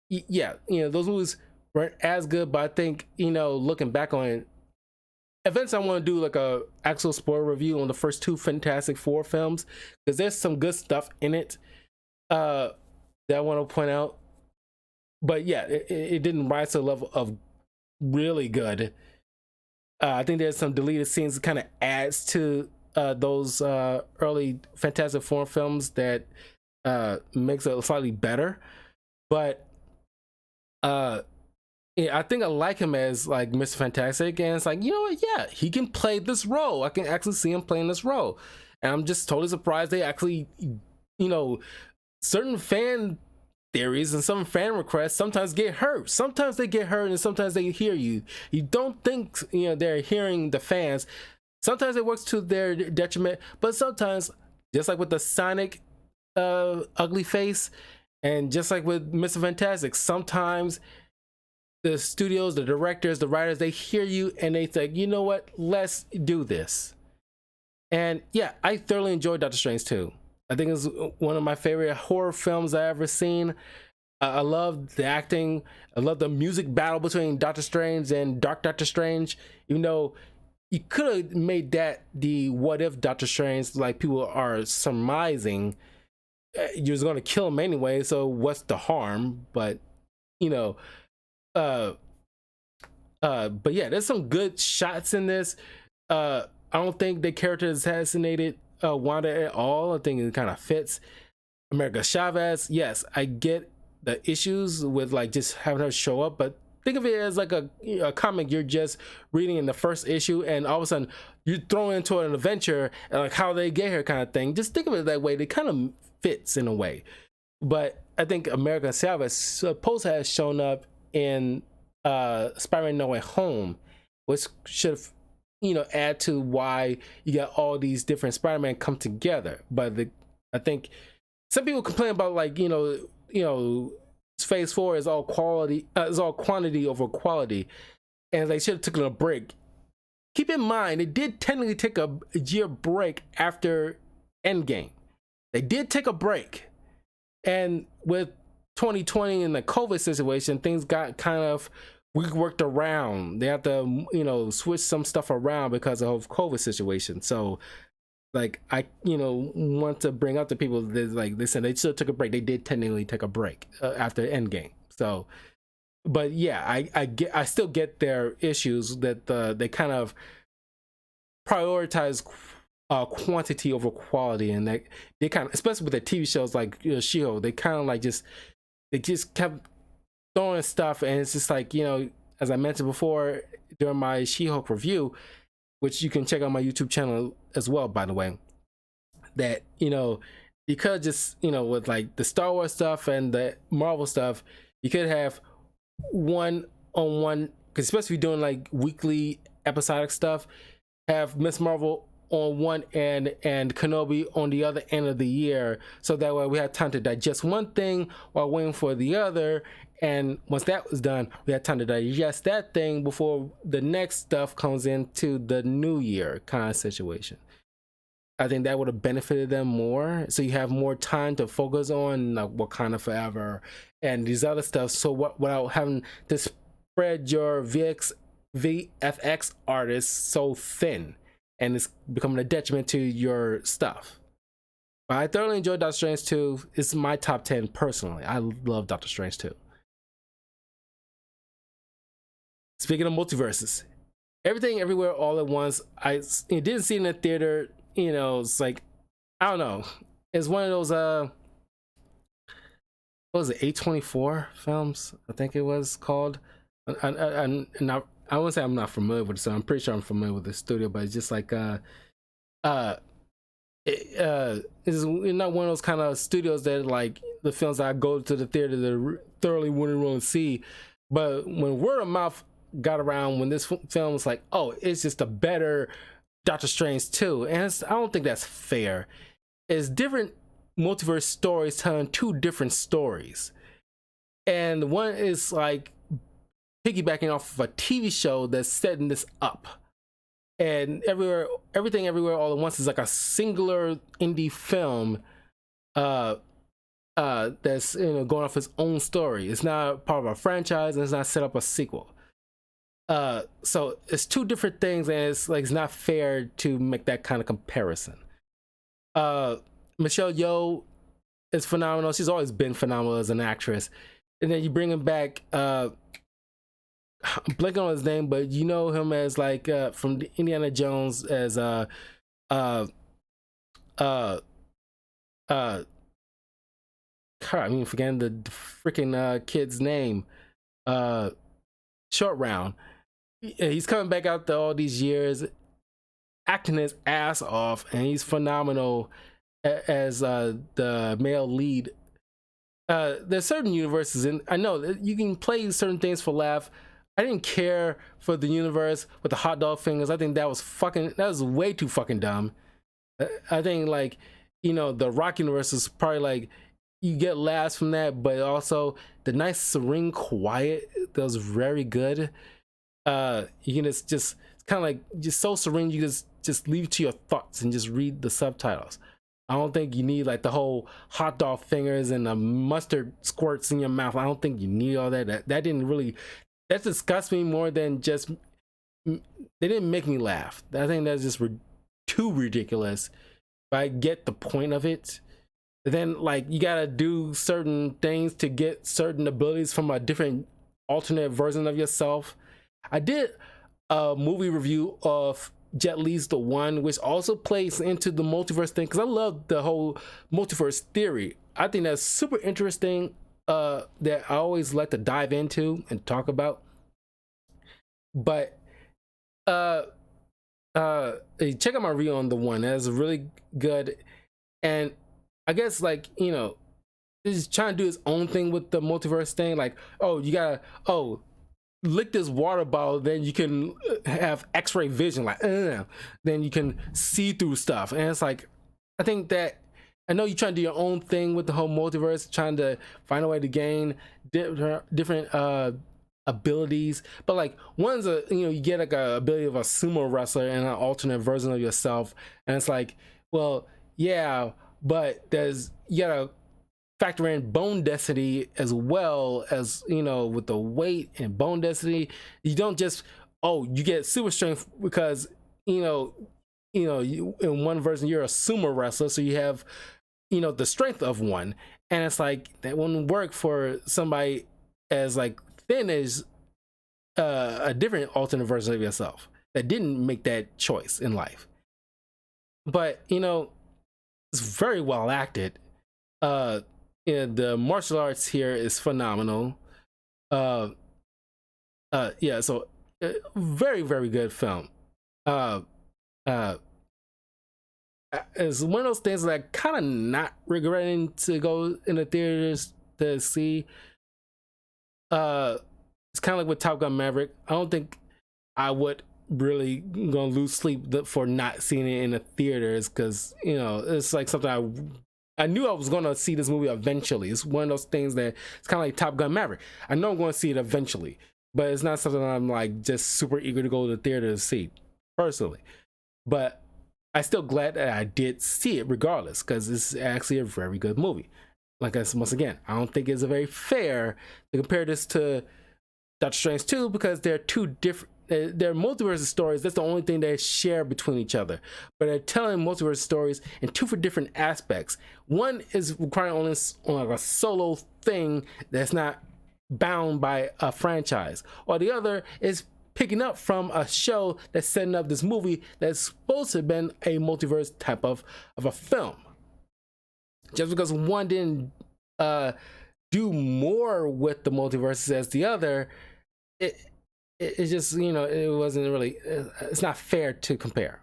those movies weren't as good, but I think, looking back on it, eventually I want to do like a actual spoiler review on the first two Fantastic Four films, because there's some good stuff in it that I want to point out. but yeah, it didn't rise to the level of really good. I think there's some deleted scenes that kind of adds to those early Fantastic Four films that makes it slightly better. But uh, yeah, I think I like him as like Mr. Fantastic, and it's like, you know what? Yeah, he can play this role. I can actually see him playing this role, and I'm just totally surprised they actually, you know, certain fan theories and some fan requests sometimes get hurt. Sometimes they get hurt, and sometimes they hear you. You don't think, you know, they're hearing the fans. Sometimes it works to their detriment, but sometimes, just like with the Sonic ugly face, and just like with Mr. Fantastic, sometimes the studios, the directors, the writers, they hear you and they think, you know what, let's do this. And yeah, I thoroughly enjoyed Doctor Strange too. I think it's one of my favorite horror films I ever seen. I love the acting. I love the music battle between Doctor Strange and Dark Doctor Strange. Even though you could have made that the what if Doctor Strange, like people are surmising, you're going to kill him anyway. So what's the harm? But you know, uh, but yeah, there's some good shots in this. I don't think the character assassinated Wanda at all. I think it kind of fits. America Chavez, yes, I get the issues with like just having her show up, but think of it as like a comic you're just reading in the first issue, and all of a sudden you're thrown into an adventure and like how they get here kind of thing. Just think of it that way. It kind of fits in a way. But I think America Chavez supposed to have shown up in Spider-Man No Way Home, which should have, you know, add to why you got all these different Spider-Man come together. But I think some people complain about like, you know, Phase 4 is all quality, is all quantity over quality, and they should have taken a break. Keep in mind, they did technically take a year break after Endgame. They did take a break, and with 2020 and the COVID situation, things got kind of worked around. They have to, you know, switch some stuff around because of COVID situation. So like I, you know, want to bring up to people that like they said they still took a break. They did technically take a break after Endgame. So, but yeah, I still get their issues that they kind of prioritize quantity over quality, and they kind of, especially with the TV shows like, you know, She-Hulk, they kind of like they just kept throwing stuff, and it's just like, you know, as I mentioned before during my She-Hulk review, which you can check out my YouTube channel as well, by the way, that, you know, you could just, you know, with like the Star Wars stuff and the Marvel stuff, you could have one on one, because especially if you're doing like weekly episodic stuff, have Miss Marvel on one end and Kenobi on the other end of the year, so that way we have time to digest one thing while waiting for the other, and once that was done, we had time to digest that thing before the next stuff comes into the new year kind of situation. I think that would have benefited them more, so you have more time to focus on like Wakanda Forever and these other stuff, so without having to spread your VFX artists so thin, and it's becoming a detriment to your stuff. But I thoroughly enjoyed Doctor Strange 2. It's my top 10 personally. I love Doctor Strange 2. Speaking of multiverses, Everything Everywhere All at Once, I didn't see it in the theater. You know, it's like, I don't know. It's one of those what was it, A24 films? I think it was called. I'm not, I won't say I'm not familiar with it, so I'm pretty sure I'm familiar with the studio, but it's just like it's not one of those kind of studios that like the films that I go to the theater to thoroughly wouldn't really see. But when word of mouth got around when this film was like, oh, it's just a better Doctor Strange 2, and I don't think that's fair. It's different multiverse stories telling two different stories, and one is like piggybacking off of a TV show that's setting this up. And Everything Everywhere All at Once is like a singular indie film that's, you know, going off its own story. It's not part of a franchise, and it's not set up a sequel. So it's two different things, and it's like it's not fair to make that kind of comparison. Michelle Yeoh is phenomenal. She's always been phenomenal as an actress. and then you bring him back. I'm blanking on his name, but you know him as like from Indiana Jones as uh uh uh God, I mean forgetting the freaking kid's name. Uh Short Round. He's coming back out all these years, acting his ass off, and he's phenomenal as the male lead. There's certain universes, and I know that you can play certain things for laugh. I didn't care for the universe with the hot dog fingers. I think that was way too fucking dumb. I think like, you know, the Rock universe is probably like you get laughs from that, but also the nice serene quiet that was very good. You can just kind of like just so serene, you just leave it to your thoughts and just read the subtitles. I don't think you need like the whole hot dog fingers and the mustard squirts in your mouth. I don't think you need all that. That didn't really, that disgusts me more than just, they didn't make me laugh. I think that's just too ridiculous. But I get the point of it. Then like you gotta do certain things to get certain abilities from a different alternate version of yourself. I did a movie review of Jet Li's The One, which also plays into the multiverse thing, because I love the whole multiverse theory. I think that's super interesting, that I always like to dive into and talk about. But check out my review on The One. That's really good. And I guess like, you know, he's trying to do his own thing with the multiverse thing. Like, oh, you gotta, oh, lick this water bottle, then you can have x-ray vision, like then you can see through stuff. And it's like, I think that, I know you're trying to do your own thing with the whole multiverse, trying to find a way to gain different abilities, but like one's a, you know, you get like a ability of a sumo wrestler and an alternate version of yourself, and it's like, well, yeah, but there's, you gotta factor in bone density as well, as, you know, with the weight and bone density. You don't just, oh, you get super strength because, you know, you in one version you're a sumo wrestler, so you have, you know, the strength of one, and it's like that wouldn't work for somebody as like thin as a different alternate version of yourself that didn't make that choice in life. But you know, it's very well acted. Yeah, the martial arts here is phenomenal. Uh, yeah, so very very good film. Uh, uh, it's one of those things that I kind of not regretting to go in the theaters to see. It's kind of like with Top Gun Maverick. I don't think I would really gonna lose sleep for not seeing it in the theaters, because, you know, it's like something I knew I was gonna see this movie eventually. It's one of those things that it's kind of like Top Gun Maverick. I know I'm gonna see it eventually, but it's not something I'm like just super eager to go to the theater to see personally. But I still glad that I did see it regardless, because it's actually a very good movie. Like I said, once again, I don't think it's a very fair to compare this to Doctor Strange 2, because they're two different, they're multiverse stories. That's the only thing they share between each other. But they're telling multiverse stories in two for different aspects. One is requiring only on like a solo thing that's not bound by a franchise, or the other is picking up from a show that's setting up this movie that's supposed to have been a multiverse type of a film. Just because one didn't do more with the multiverses as the other, it's just, you know, it wasn't really, it's not fair to compare.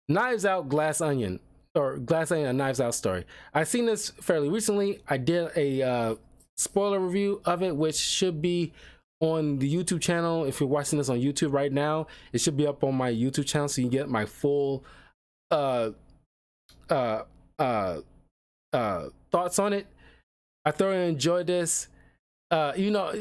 Knives Out, Glass Onion, or Glass Onion, a Knives Out story. I've seen this fairly recently. I did a spoiler review of it, which should be on the YouTube channel. If you're watching this on YouTube right now, it should be up on my YouTube channel, so you can get my full uh uh uh thoughts on it. I thoroughly enjoyed this. You know,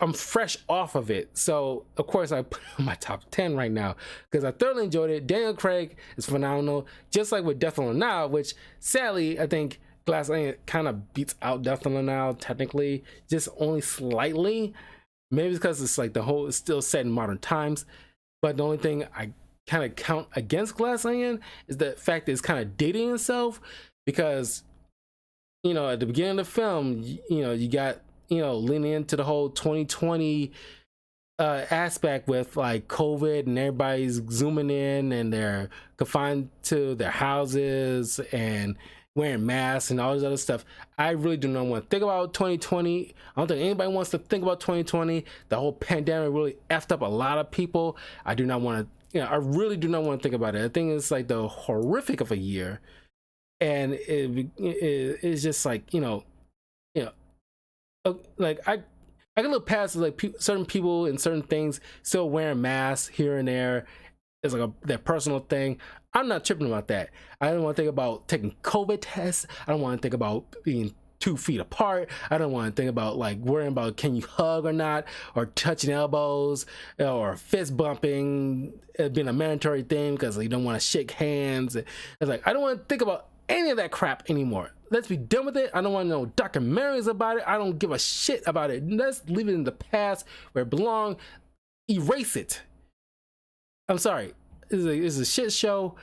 I'm fresh off of it, so of course I put it on my top 10 right now because I thoroughly enjoyed it. Daniel Craig is phenomenal, just like with Death on the Nile, which sadly I think Glass Onion kind of beats out Death on the Nile technically, just only slightly. Maybe it's because it's like the whole is still set in modern times, but the only thing I kind of count against Glass Onion is the fact that it's kind of dating itself, because, you know, at the beginning of the film, you know, you got, you know, leaning into the whole 2020 aspect with like COVID and everybody's zooming in and they're confined to their houses and wearing masks and all this other stuff. I really do not want to think about 2020. I don't think anybody wants to think about 2020. The whole pandemic really effed up a lot of people. I do not want to, you know, I really do not want to think about it. I think it's like the horrific of a year, and it's just like, you know, like I can look past like certain people and certain things still wearing masks here and there. It's like their personal thing. I'm not tripping about that. I don't want to think about taking COVID tests. I don't want to think about being 2 feet apart. I don't want to think about like worrying about can you hug or not, or touching elbows, or fist bumping being a mandatory thing because you don't want to shake hands. It's like I don't want to think about any of that crap anymore. Let's be done with it. I don't want no documentaries about it. I don't give a shit about it. Let's leave it in the past where it belongs. Erase it. I'm sorry. It's a shit show.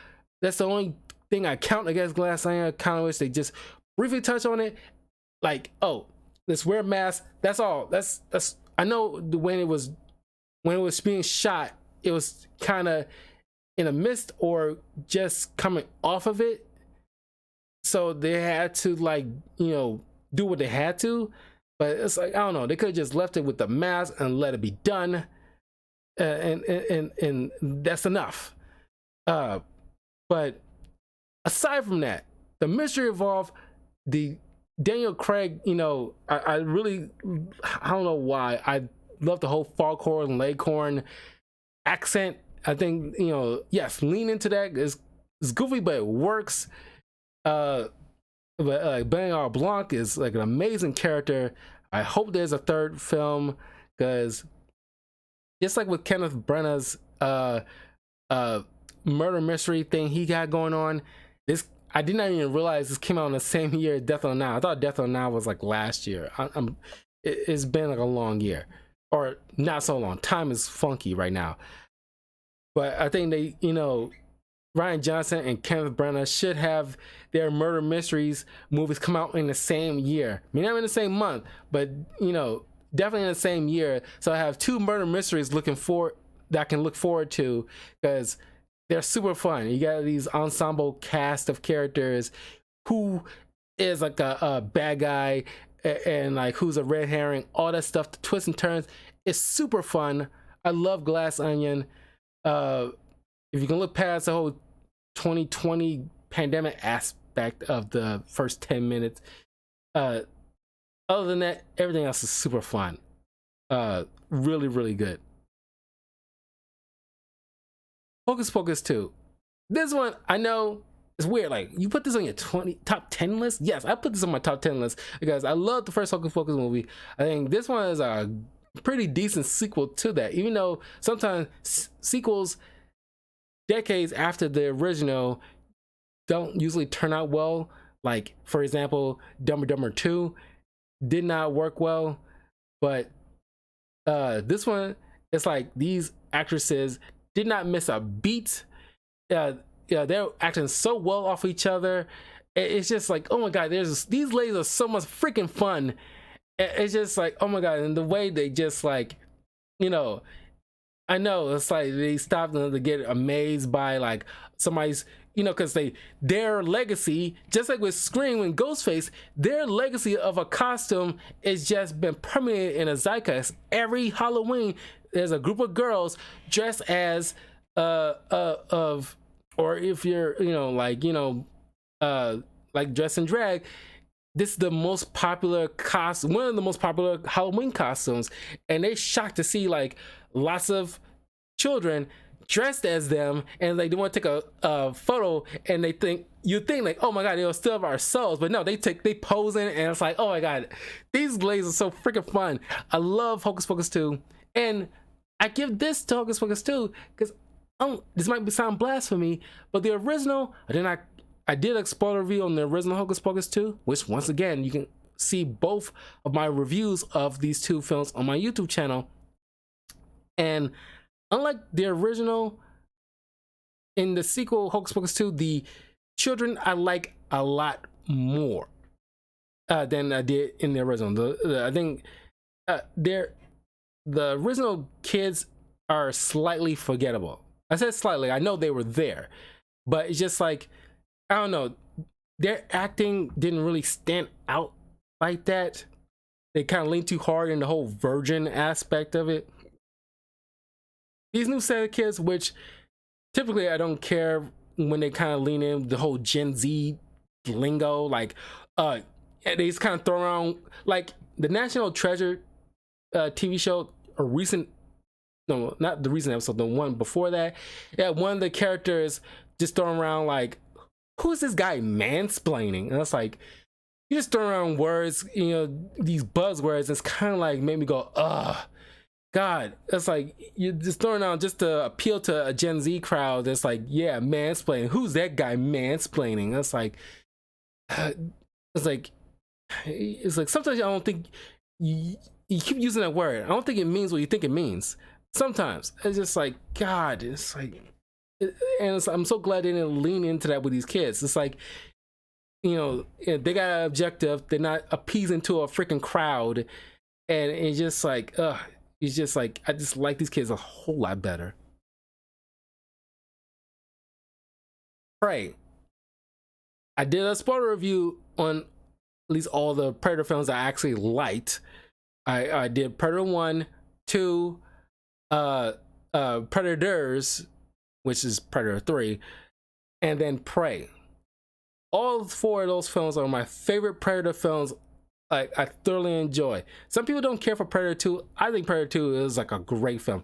That's the only thing I count against Glass Onion. I kind of wish they just briefly touch on it. Like, oh, let's wear a mask. That's all. That's. I know when it was being shot, it was kind of in a mist or just coming off of it. So they had to like, you know, do what they had to. But it's like, I don't know. They could have just left it with the mask and let it be done. And that's enough. But aside from that, the mystery evolved. The Daniel Craig, you know, I really, I don't know why I love the whole Foghorn Leghorn accent. I think, you know, yes, lean into that. It's goofy, but it works. But Benoit Blanc is like an amazing character. I hope there's a third film, because just like with Kenneth Branagh's murder mystery thing he got going on, this I did not even realize this came out in the same year as Death on the Nile. I thought Death on the Nile was like last year. It's been like a long year, or not so long. Time is funky right now. But I think they, you know, Rian Johnson and Kenneth Branagh should have their murder mysteries movies come out in the same year. I mean, not in the same month, but you know, definitely in the same year. So I have 2 murder mysteries that I can look forward to, because they're super fun. You got these ensemble cast of characters, who is like a bad guy and like who's a red herring, all that stuff, the twists and turns. It's super fun. I love Glass Onion. If you can look past the whole 2020 pandemic aspect of the first 10 minutes, other than that, everything else is super fun. Really, really good. Hocus Pocus 2. This one, I know it's weird. Like, you put this on your top 10 list? Yes, I put this on my top 10 list because I love the first Hocus Pocus movie. I think this one is a pretty decent sequel to that, even though sometimes sequels decades after the original don't usually turn out well. Like, for example, Dumb and Dumber 2 did not work well, but this one, it's like these actresses did not miss a beat. Yeah, they're acting so well off each other. It's just like, oh my god, these ladies are so much freaking fun. It's just like, oh my god, and the way they just like, you know, I know it's like they stop them to get amazed by like somebody's, you know, because their legacy, just like with Scream and Ghostface, their legacy of a costume is just been permeated in a zeitgeist. Every Halloween, there's a group of girls dressed as or if you're, you know, like, you know, like dress and drag. This is the most popular costume, one of the most popular Halloween costumes, and they shocked to see like lots of children dressed as them, and like they want to take a photo, and you think like, oh my god, they'll steal our souls, but no, they pose in, and it's like, oh my god, these ladies are so freaking fun. I love Hocus Pocus 2, and I give this to Hocus Pocus 2 because this might sound blasphemy, but the original, I did a spoiler review on the original Hocus Pocus 2, which once again you can see both of my reviews of these 2 films on my YouTube channel. And unlike the original, in the sequel Hocus Pocus 2, the children I like a lot more. than I did in the original. I think they're the original kids are slightly forgettable. I said slightly. I know they were there, but it's just like I don't know. Their acting didn't really stand out like that. They kind of leaned too hard in the whole virgin aspect of it. These new set of kids, which typically I don't care when they kind of lean in the whole Gen Z lingo, like they just kind of throw around like the National Treasure TV show, a recent, no, not the recent episode, the one before that. Yeah, one of the characters just throwing around like, who's this guy mansplaining? And it's like, you just throw around words, you know, these buzzwords. It's kind of like made me go, ugh. God, it's like you're just throwing out just to appeal to a Gen Z crowd. That's like, yeah, mansplaining. Who's that guy mansplaining? That's like, it's like, it's like sometimes I don't think you keep using that word. I don't think it means what you think it means. Sometimes it's just like, God, it's like, I'm so glad they didn't lean into that with these kids. It's like, you know, they got an objective. They're not appeasing to a freaking crowd, and it's just like, it's just like I just like these kids a whole lot better. Prey. I did a spoiler review on at least all the Predator films I actually liked. I did Predator 1, 2, Predators, which is Predator 3, and then Prey. All four of those films are my favorite Predator films. I thoroughly enjoy. Some people don't care for Predator 2. I think Predator 2 is like a great film.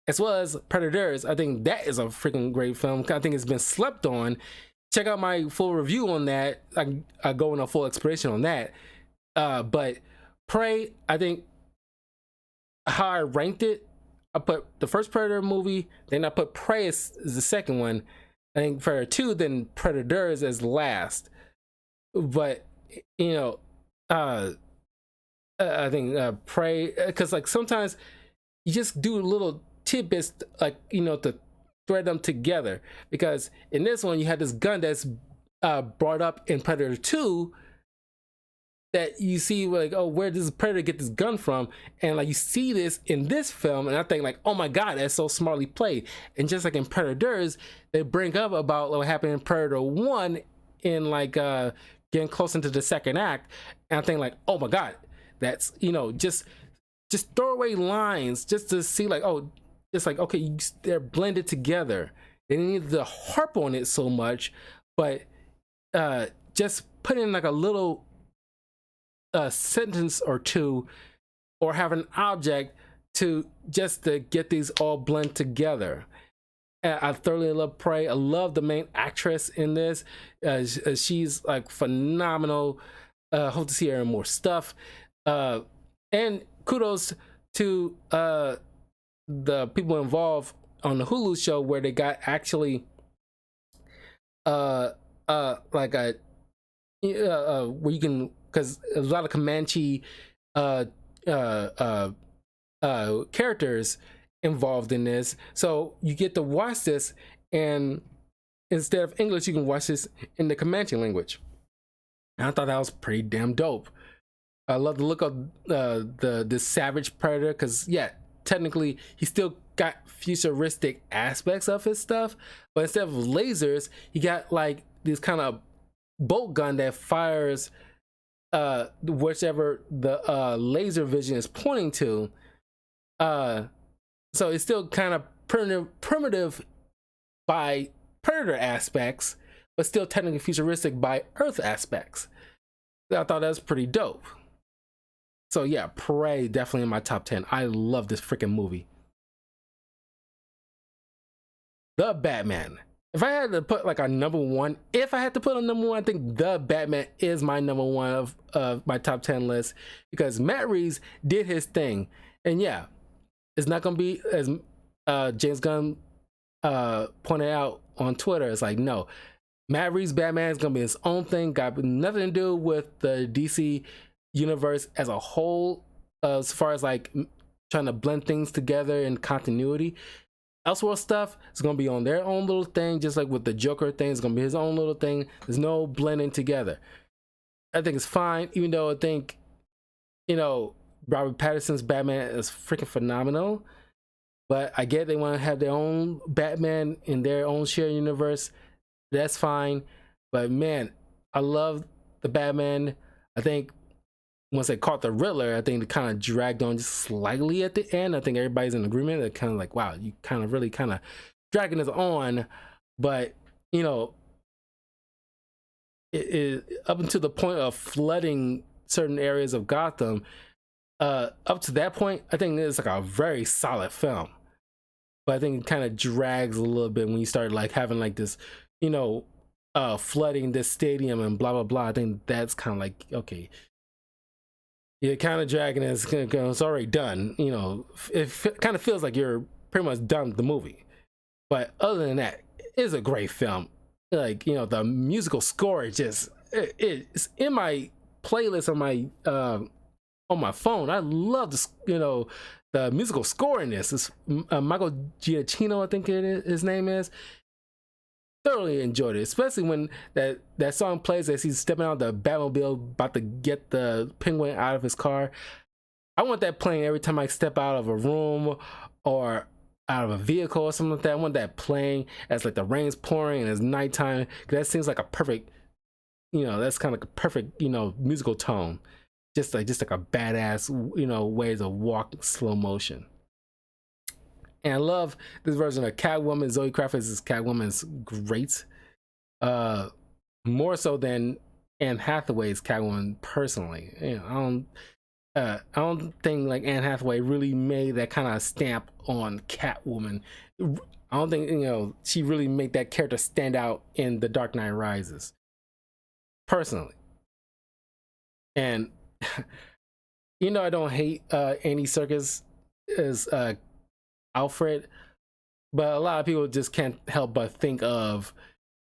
As well as Predators, I think that is a freaking great film. I think it's been slept on. Check out my full review on that. I go in a full explanation on that. But Prey, I think how I ranked it, I put the first Predator movie, then I put Prey as the second one. I think Predator 2, then Predators as last. But, you know, I think Prey, because like sometimes you just do little tidbits, like, you know, to thread them together. Because in this one, you had this gun that's brought up in Predator 2 that you see like, oh, where does Predator get this gun from? And like you see this in this film, and I think like, oh my God, that's so smartly played. And just like in Predators, they bring up about what happened in Predator 1 in like getting close into the second act, and I think like, oh my God, that's, you know, just throwaway lines just to see like, oh, it's like, okay, they're blended together. They didn't need to harp on it so much, but just put in like a little sentence or two, or have an object to just to get these all blend together. I thoroughly love Prey. I love the main actress in this. She's like phenomenal. Hope to see her in more stuff. And kudos to the people involved on the Hulu show, where they got actually like a where you can, because there's a lot of Comanche characters involved in this, so you get to watch this, and instead of English, you can watch this in the Comanche language. And I thought that was pretty damn dope. I love the look of the savage Predator, because yeah, technically he still got futuristic aspects of his stuff, but instead of lasers, he got like this kind of bolt gun that fires whichever the laser vision is pointing to. So it's still kind of primitive by Predator aspects, but still technically futuristic by Earth aspects. I thought that was pretty dope. So yeah, Prey definitely in my top 10. I love this freaking movie. The Batman. If I had to put like a number one, I think The Batman is my number one of my top 10 list, because Matt Reeves did his thing. And yeah, it's not gonna be as James Gunn pointed out on Twitter. It's like, no, Matt Reeves' Batman is gonna be his own thing. Got nothing to do with the DC universe as a whole, as far as like trying to blend things together in continuity. Elseworld stuff is gonna be on their own little thing, just like with the Joker thing. It's gonna be his own little thing. There's no blending together. I think it's fine, even though I think, you know, Robert Pattinson's Batman is freaking phenomenal. But I get they want to have their own Batman in their own shared universe. That's fine. But man, I love the Batman. I think once they caught the Riddler, I think it kind of dragged on just slightly at the end. I think everybody's in agreement. They're kind of like, wow, you kind of really kind of dragging this on. But, you know, it up until the point of flooding certain areas of Gotham, up to that point, I think it's like a very solid film. But I think it kind of drags a little bit when you start like having like this, you know, flooding this stadium and blah blah blah. I think that's kind of like, okay, you're kind of dragging it. It's already done. You know, it kind of feels like you're pretty much done with the movie. But other than that, it's a great film. Like, you know, the musical score is just it's in my playlist on my phone. I love this, you know, the musical score in this. It's Michael Giacchino, I think his name is. Thoroughly enjoyed it, especially when that song plays as he's stepping out of the Batmobile, about to get the Penguin out of his car. I want that playing every time I step out of a room or out of a vehicle or something like that. I want that playing as like the rain's pouring and it's nighttime, because that seems like a perfect, you know, that's kind of like a perfect, you know, musical tone. Just like a badass, you know, way to walk slow motion. And I love this version of Catwoman. Zoe Kravitz Catwoman's great. More so than Anne Hathaway's Catwoman personally. You know, I don't think like Anne Hathaway really made that kind of stamp on Catwoman. I don't think, you know, she really made that character stand out in The Dark Knight Rises. Personally. And you know, I don't hate Andy Serkis as Alfred, but a lot of people just can't help but think of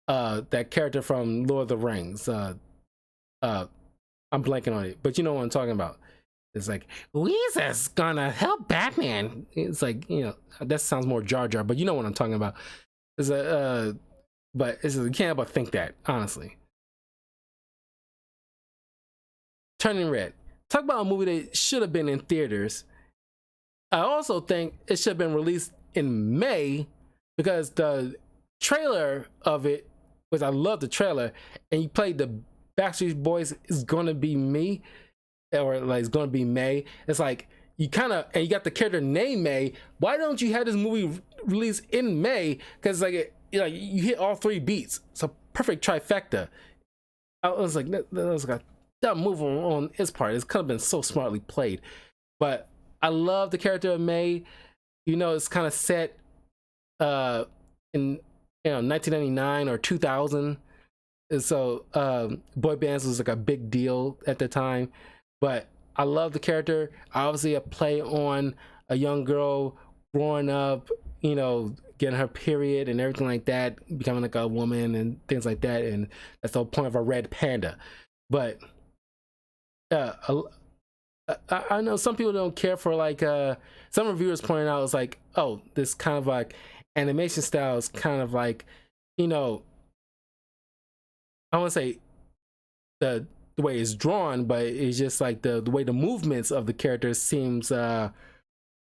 that character from Lord of the Rings. I'm blanking on it, but you know what I'm talking about. It's like, Weezer's gonna help Batman. It's like, you know, that sounds more Jar Jar, but you know what I'm talking about. It's a but it's you can't help but think that, honestly. Turning Red. Talk about a movie that should have been in theaters. I also think it should have been released in May, because the trailer of it was, I love the trailer, and you played the Backstreet Boys Is Gonna Be Me, or like It's Gonna Be May. It's like, you kind of, and you got the character named May. Why don't you have this movie released in May? Because like, you hit all three beats. It's a perfect trifecta. I was like, that was like a dumb move on its part. It's kind of been so smartly played. But I love the character of May. You know, it's kind of set in, you know, 1999 or 2000. And so boy bands was like a big deal at the time. But I love the character. Obviously a play on a young girl growing up, you know, getting her period and everything like that, becoming like a woman and things like that. And that's the whole point of a red panda. But I know some people don't care for like some reviewers pointed out, it's like, oh, this kind of like animation style is kind of like, you know, I want to say the way it's drawn, but it's just like the way the movements of the characters seems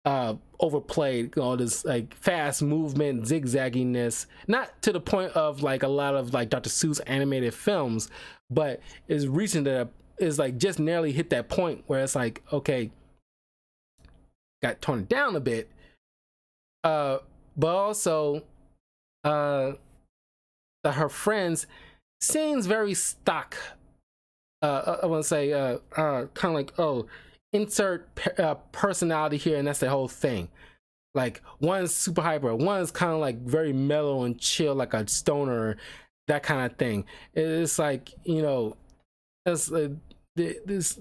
overplayed. All this like fast movement, zigzagginess, not to the point of like a lot of like Dr. Seuss animated films, but is reaching that is like just nearly hit that point where it's like, okay, got toned down a bit, but also her friends seems very stock. I want to say kind of like, oh, insert personality here, and that's the whole thing. Like, one's super hyper, one's kind of like very mellow and chill, like a stoner, that kind of thing. It's like, you know, it's this.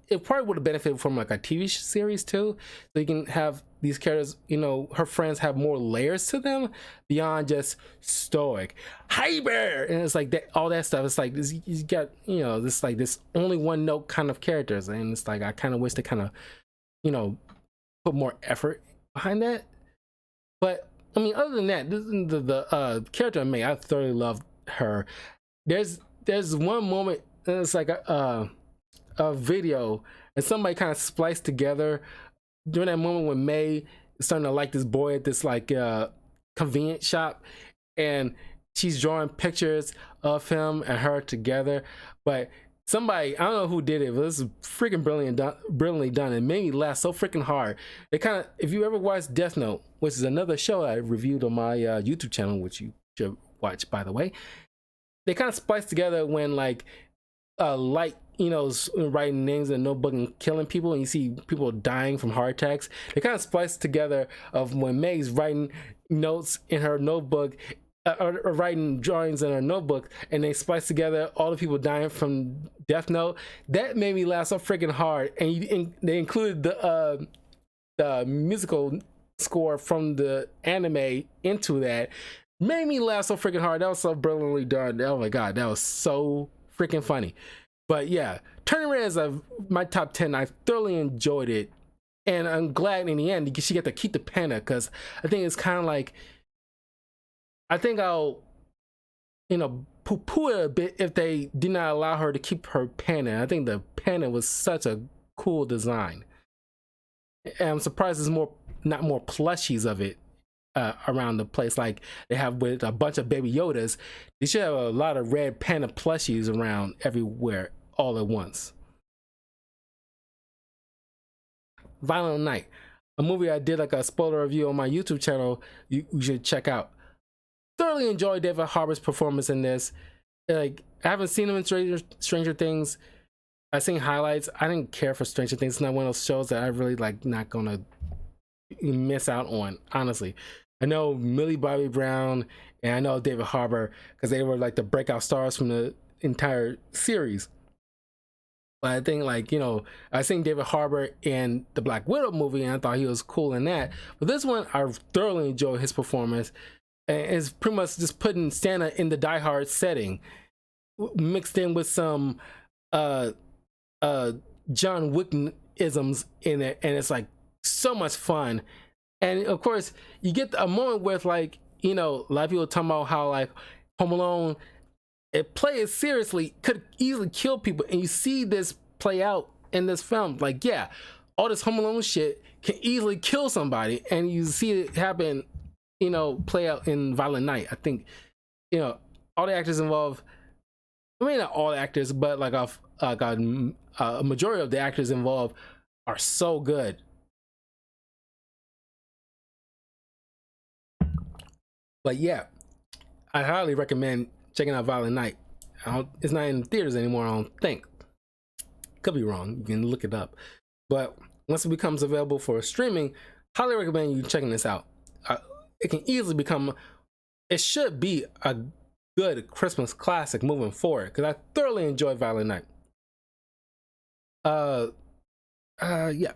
It probably would have benefited from like a TV series too, so you can have these characters, you know, her friends have more layers to them beyond just stoic hyper, and it's like that, all that stuff. It's like this, you got, you know, this like this only one note kind of characters, and it's like I kind of wish they kind of, you know, put more effort behind that. But I mean, other than that, this the character of May, I thoroughly love her. There's one moment it's like a video, and somebody kind of spliced together during that moment when May is starting to like this boy at this like convenience shop, and she's drawing pictures of him and her together. But somebody, I don't know who did it, but this is freaking brilliantly done. It made me laugh so freaking hard. It kind of, if you ever watched Death Note, which is another show I reviewed on my YouTube channel, which you should watch, by the way, they kind of spliced together when like Light, you know, is writing names in a notebook and killing people, and you see people dying from heart attacks. They kind of spliced together of when Meg's writing notes in her notebook, or writing drawings in her notebook, and they spliced together all the people dying from Death Note. That made me laugh so freaking hard. And they included the musical score from the anime into that. Made me laugh so freaking hard. That was so brilliantly done. Oh my god, that was so freaking funny. But yeah, Turning Red is my top 10. I thoroughly enjoyed it, and I'm glad in the end she got to keep the panda, because I think it's kind of like, I think I'll, you know, poo-poo it a bit if they did not allow her to keep her panda. I think the panda was such a cool design, and I'm surprised there's not more plushies of it around the place like they have with a bunch of Baby Yodas. They should have a lot of red panda plushies around everywhere all at once. Violent Night, a movie I did like a spoiler review on my YouTube channel. You should check out. Thoroughly enjoyed David Harbour's performance in this. Like, I haven't seen him in Stranger Things. I've seen highlights. I didn't care for Stranger Things. It's not one of those shows that I really like, not gonna miss out on, honestly. I know Millie Bobby Brown and I know David Harbour because they were like the breakout stars from the entire series. But I think, like, you know, I seen David Harbour in the Black Widow movie and I thought he was cool in that. But this one, I thoroughly enjoyed his performance. And it's pretty much just putting Santa in the Die Hard setting, mixed in with some John Wick isms in it, and it's like so much fun. And of course, you get a moment with, like, you know, a lot of people talking about how like Home Alone, it plays seriously, could easily kill people, and you see this play out in this film. Like, yeah, all this Home Alone shit can easily kill somebody, and you see it happen, you know, play out in Violent Night. I think, you know, all the actors involved, I mean, not all the actors, but like a majority of the actors involved are so good. But yeah, I highly recommend checking out Violent Night. It's not in theaters anymore, I don't think. Could be wrong. You can look it up. But once it becomes available for streaming, highly recommend you checking this out. It can easily become, it should be a good Christmas classic moving forward, because I thoroughly enjoyed Violent Night. Yeah.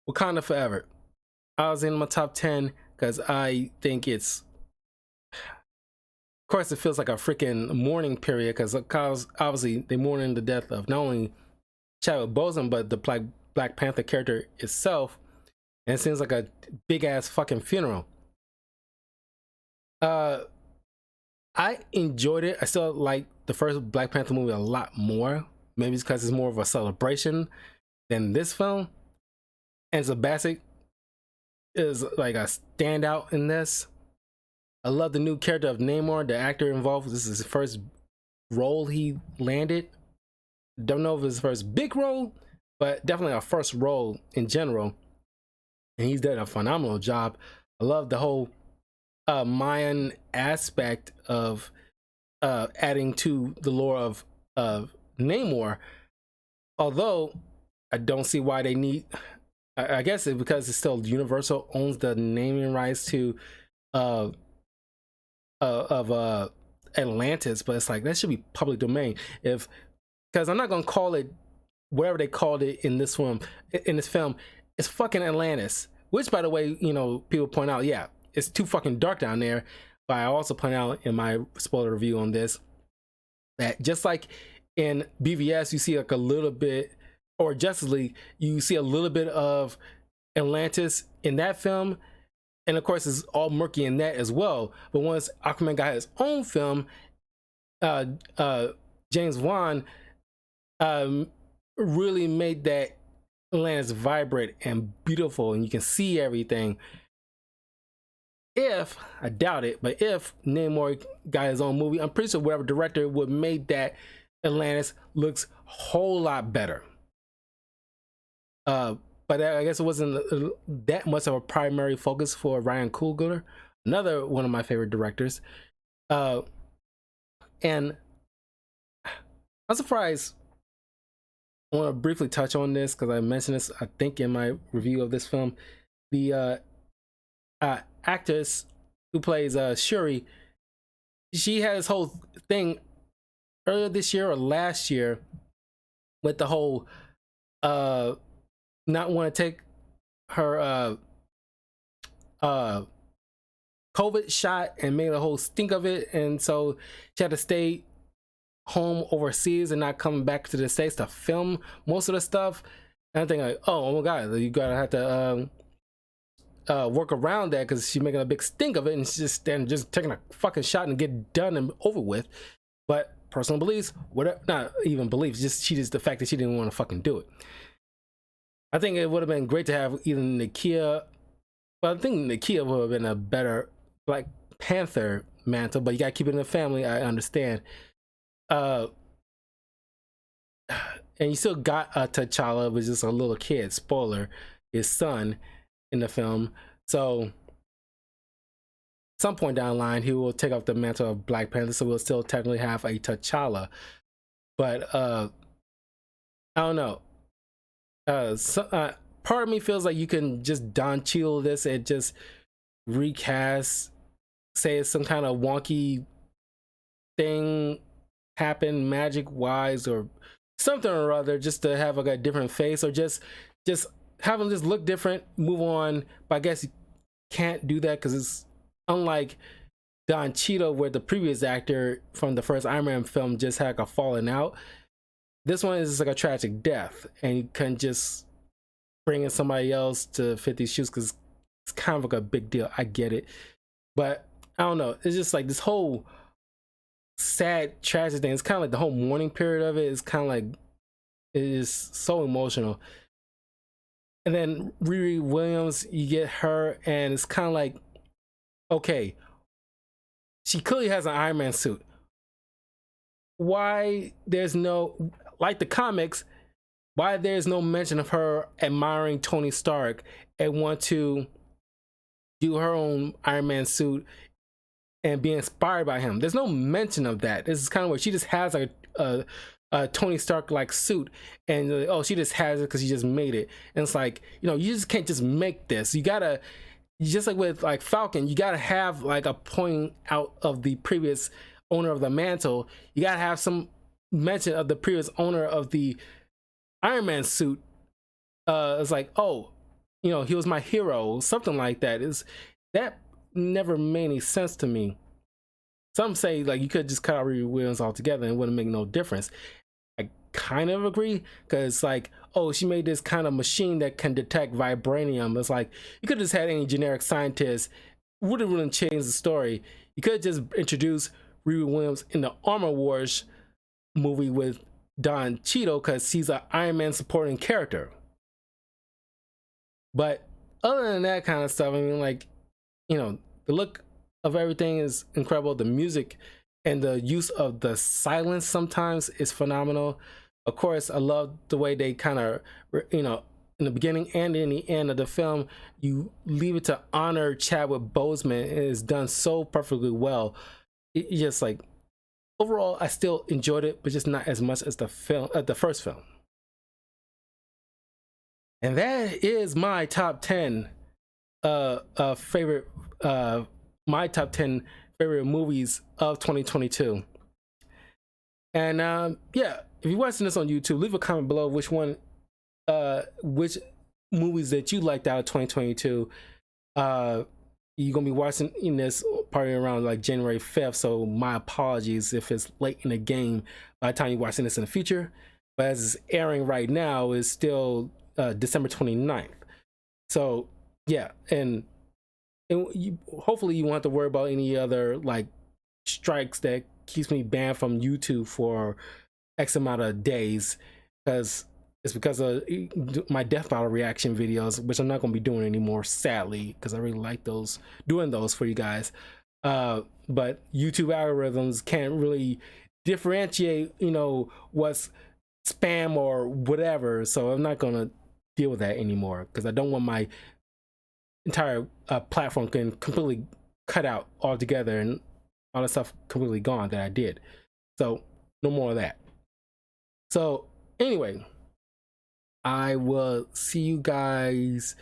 Wakanda Forever. I was in my top 10 because I think it's, of course, it feels like a freaking mourning period, because obviously they mourning the death of not only Chadwick Boseman but the Black Panther character itself, and it seems like a big ass fucking funeral. I enjoyed it. I still like the first Black Panther movie a lot more. Maybe it's because it's more of a celebration than this film. And Sebastian is like a standout in this. I love the new character of Namor, the actor involved. This is his first role he landed. Don't know if it's his first big role, but definitely a first role in general. And he's done a phenomenal job. I love the whole Mayan aspect of adding to the lore of Namor. Although I don't see why they need, I guess it's because it's still Universal owns the naming rights to of Atlantis, but it's like that should be public domain. If, because I'm not gonna call it whatever they called it in this film. In this film, it's fucking Atlantis. Which, by the way, you know, people point out, yeah, it's too fucking dark down there. But I also point out in my spoiler review on this that just like in BVS, you see like a little bit, or Justice League, you see a little bit of Atlantis in that film. And of course, it's all murky in that as well. But once Aquaman got his own film, uh, uh, James Wan um, really made that Atlantis vibrant and beautiful, and you can see everything. If, I doubt it, but if Namor got his own movie, I'm pretty sure whatever director would make that Atlantis looks a whole lot better. But I guess it wasn't that much of a primary focus for Ryan Coogler, another one of my favorite directors. And I'm surprised. I want to briefly touch on this because I mentioned this, I think, in my review of this film. The actress who plays Shuri, she had this whole thing earlier this year or last year with the whole not want to take her COVID shot and made a whole stink of it, and so she had to stay home overseas and not coming back to the States to film most of the stuff. And I think like, oh my god, you gotta have to work around that because she's making a big stink of it, and she's just taking a fucking shot and get done and over with. But personal beliefs, whatever, not even beliefs, just the fact that she didn't want to fucking do it. I think it would have been great to have either Nakia. Well, I think Nakia would have been a better Black Panther mantle, but you gotta keep it in the family. I understand. And you still got T'Challa, was just a little kid. Spoiler, his son in the film. So, some point down the line, he will take up the mantle of Black Panther. So we'll still technically have a T'Challa. But I don't know. Part of me feels like you can just Don Cheadle this and just recast, say it's some kind of wonky thing happened magic wise or something or other, just to have like a different face, or just have them just look different, move on. But I guess you can't do that because it's unlike Don Cheadle, where the previous actor from the first Iron Man film just had like a falling out. This one is just like a tragic death, and you can just bring in somebody else to fit these shoes because it's kind of like a big deal. I get it, but I don't know. It's just like this whole sad, tragic thing. It's kind of like the whole mourning period of it is kind of like, it is so emotional. And then Riri Williams, you get her, and it's kind of like, okay, she clearly has an Iron Man suit. Why there's no, like the comics, why there's no mention of her admiring Tony Stark and want to do her own Iron Man suit and be inspired by him? There's no mention of that. This is kind of where she just has like a Tony Stark like suit, and oh, she just has it because she just made it. And it's like, you know, you just can't just make this. You gotta, just like with like Falcon, you gotta have like a point out of the previous owner of the mantle. You gotta have some mention of the previous owner of the Iron Man suit. It's like, oh, you know, he was my hero, something like that. Is that never made any sense to me. Some say like you could just cut out Riri Williams altogether and it wouldn't make no difference. I kind of agree, because like, oh, she made this kind of machine that can detect vibranium. It's like, you could have just had any generic scientist, wouldn't change the story. You could just introduce Riri Williams in the Armor Wars movie with Don Cheadle, because he's an Iron Man supporting character. But other than that kind of stuff, I mean, like, you know, the look of everything is incredible. The music and the use of the silence sometimes is phenomenal. Of course, I love the way they kind of, you know, in the beginning and in the end of the film, you leave it to honor Chadwick Boseman. It is done so perfectly well. It just like, overall, I still enjoyed it, but just not as much as the film, the first film. And that is my top 10 favorite my top 10 favorite movies of 2022. And yeah, if you're watching this on YouTube, leave a comment below which which movies that you liked out of 2022. You're gonna be watching in this probably around like January 5th, so my apologies if it's late in the game by the time you're watching this in the future. But as it's airing right now, is still December 29th. So yeah, and hopefully you won't have to worry about any other like strikes that keeps me banned from YouTube for X amount of days, because it's because of my death battle reaction videos, which I'm not going to be doing anymore, sadly, because I really like doing those for you guys. But YouTube algorithms can't really differentiate, what's spam or whatever. So I'm not going to deal with that anymore, because I don't want my entire platform can completely cut out altogether and all the stuff completely gone that I did. So no more of that. So anyway, I will see you guys,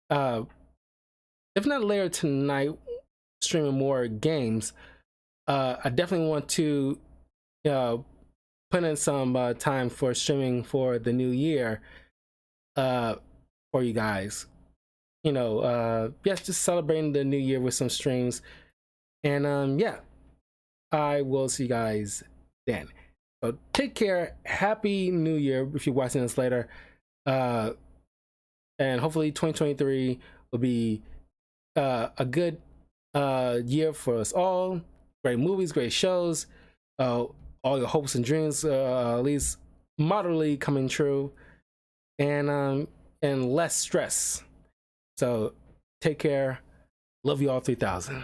if not later tonight, streaming more games. I definitely want to put in some time for streaming for the new year for you guys. Yes, just celebrating the new year with some streams. And yeah, I will see you guys then. So take care. Happy New Year if you're watching this later. And hopefully 2023 will be a good year for us all. Great movies, great shows, all your hopes and dreams at least moderately coming true, and less stress. So take care. Love you all 3000.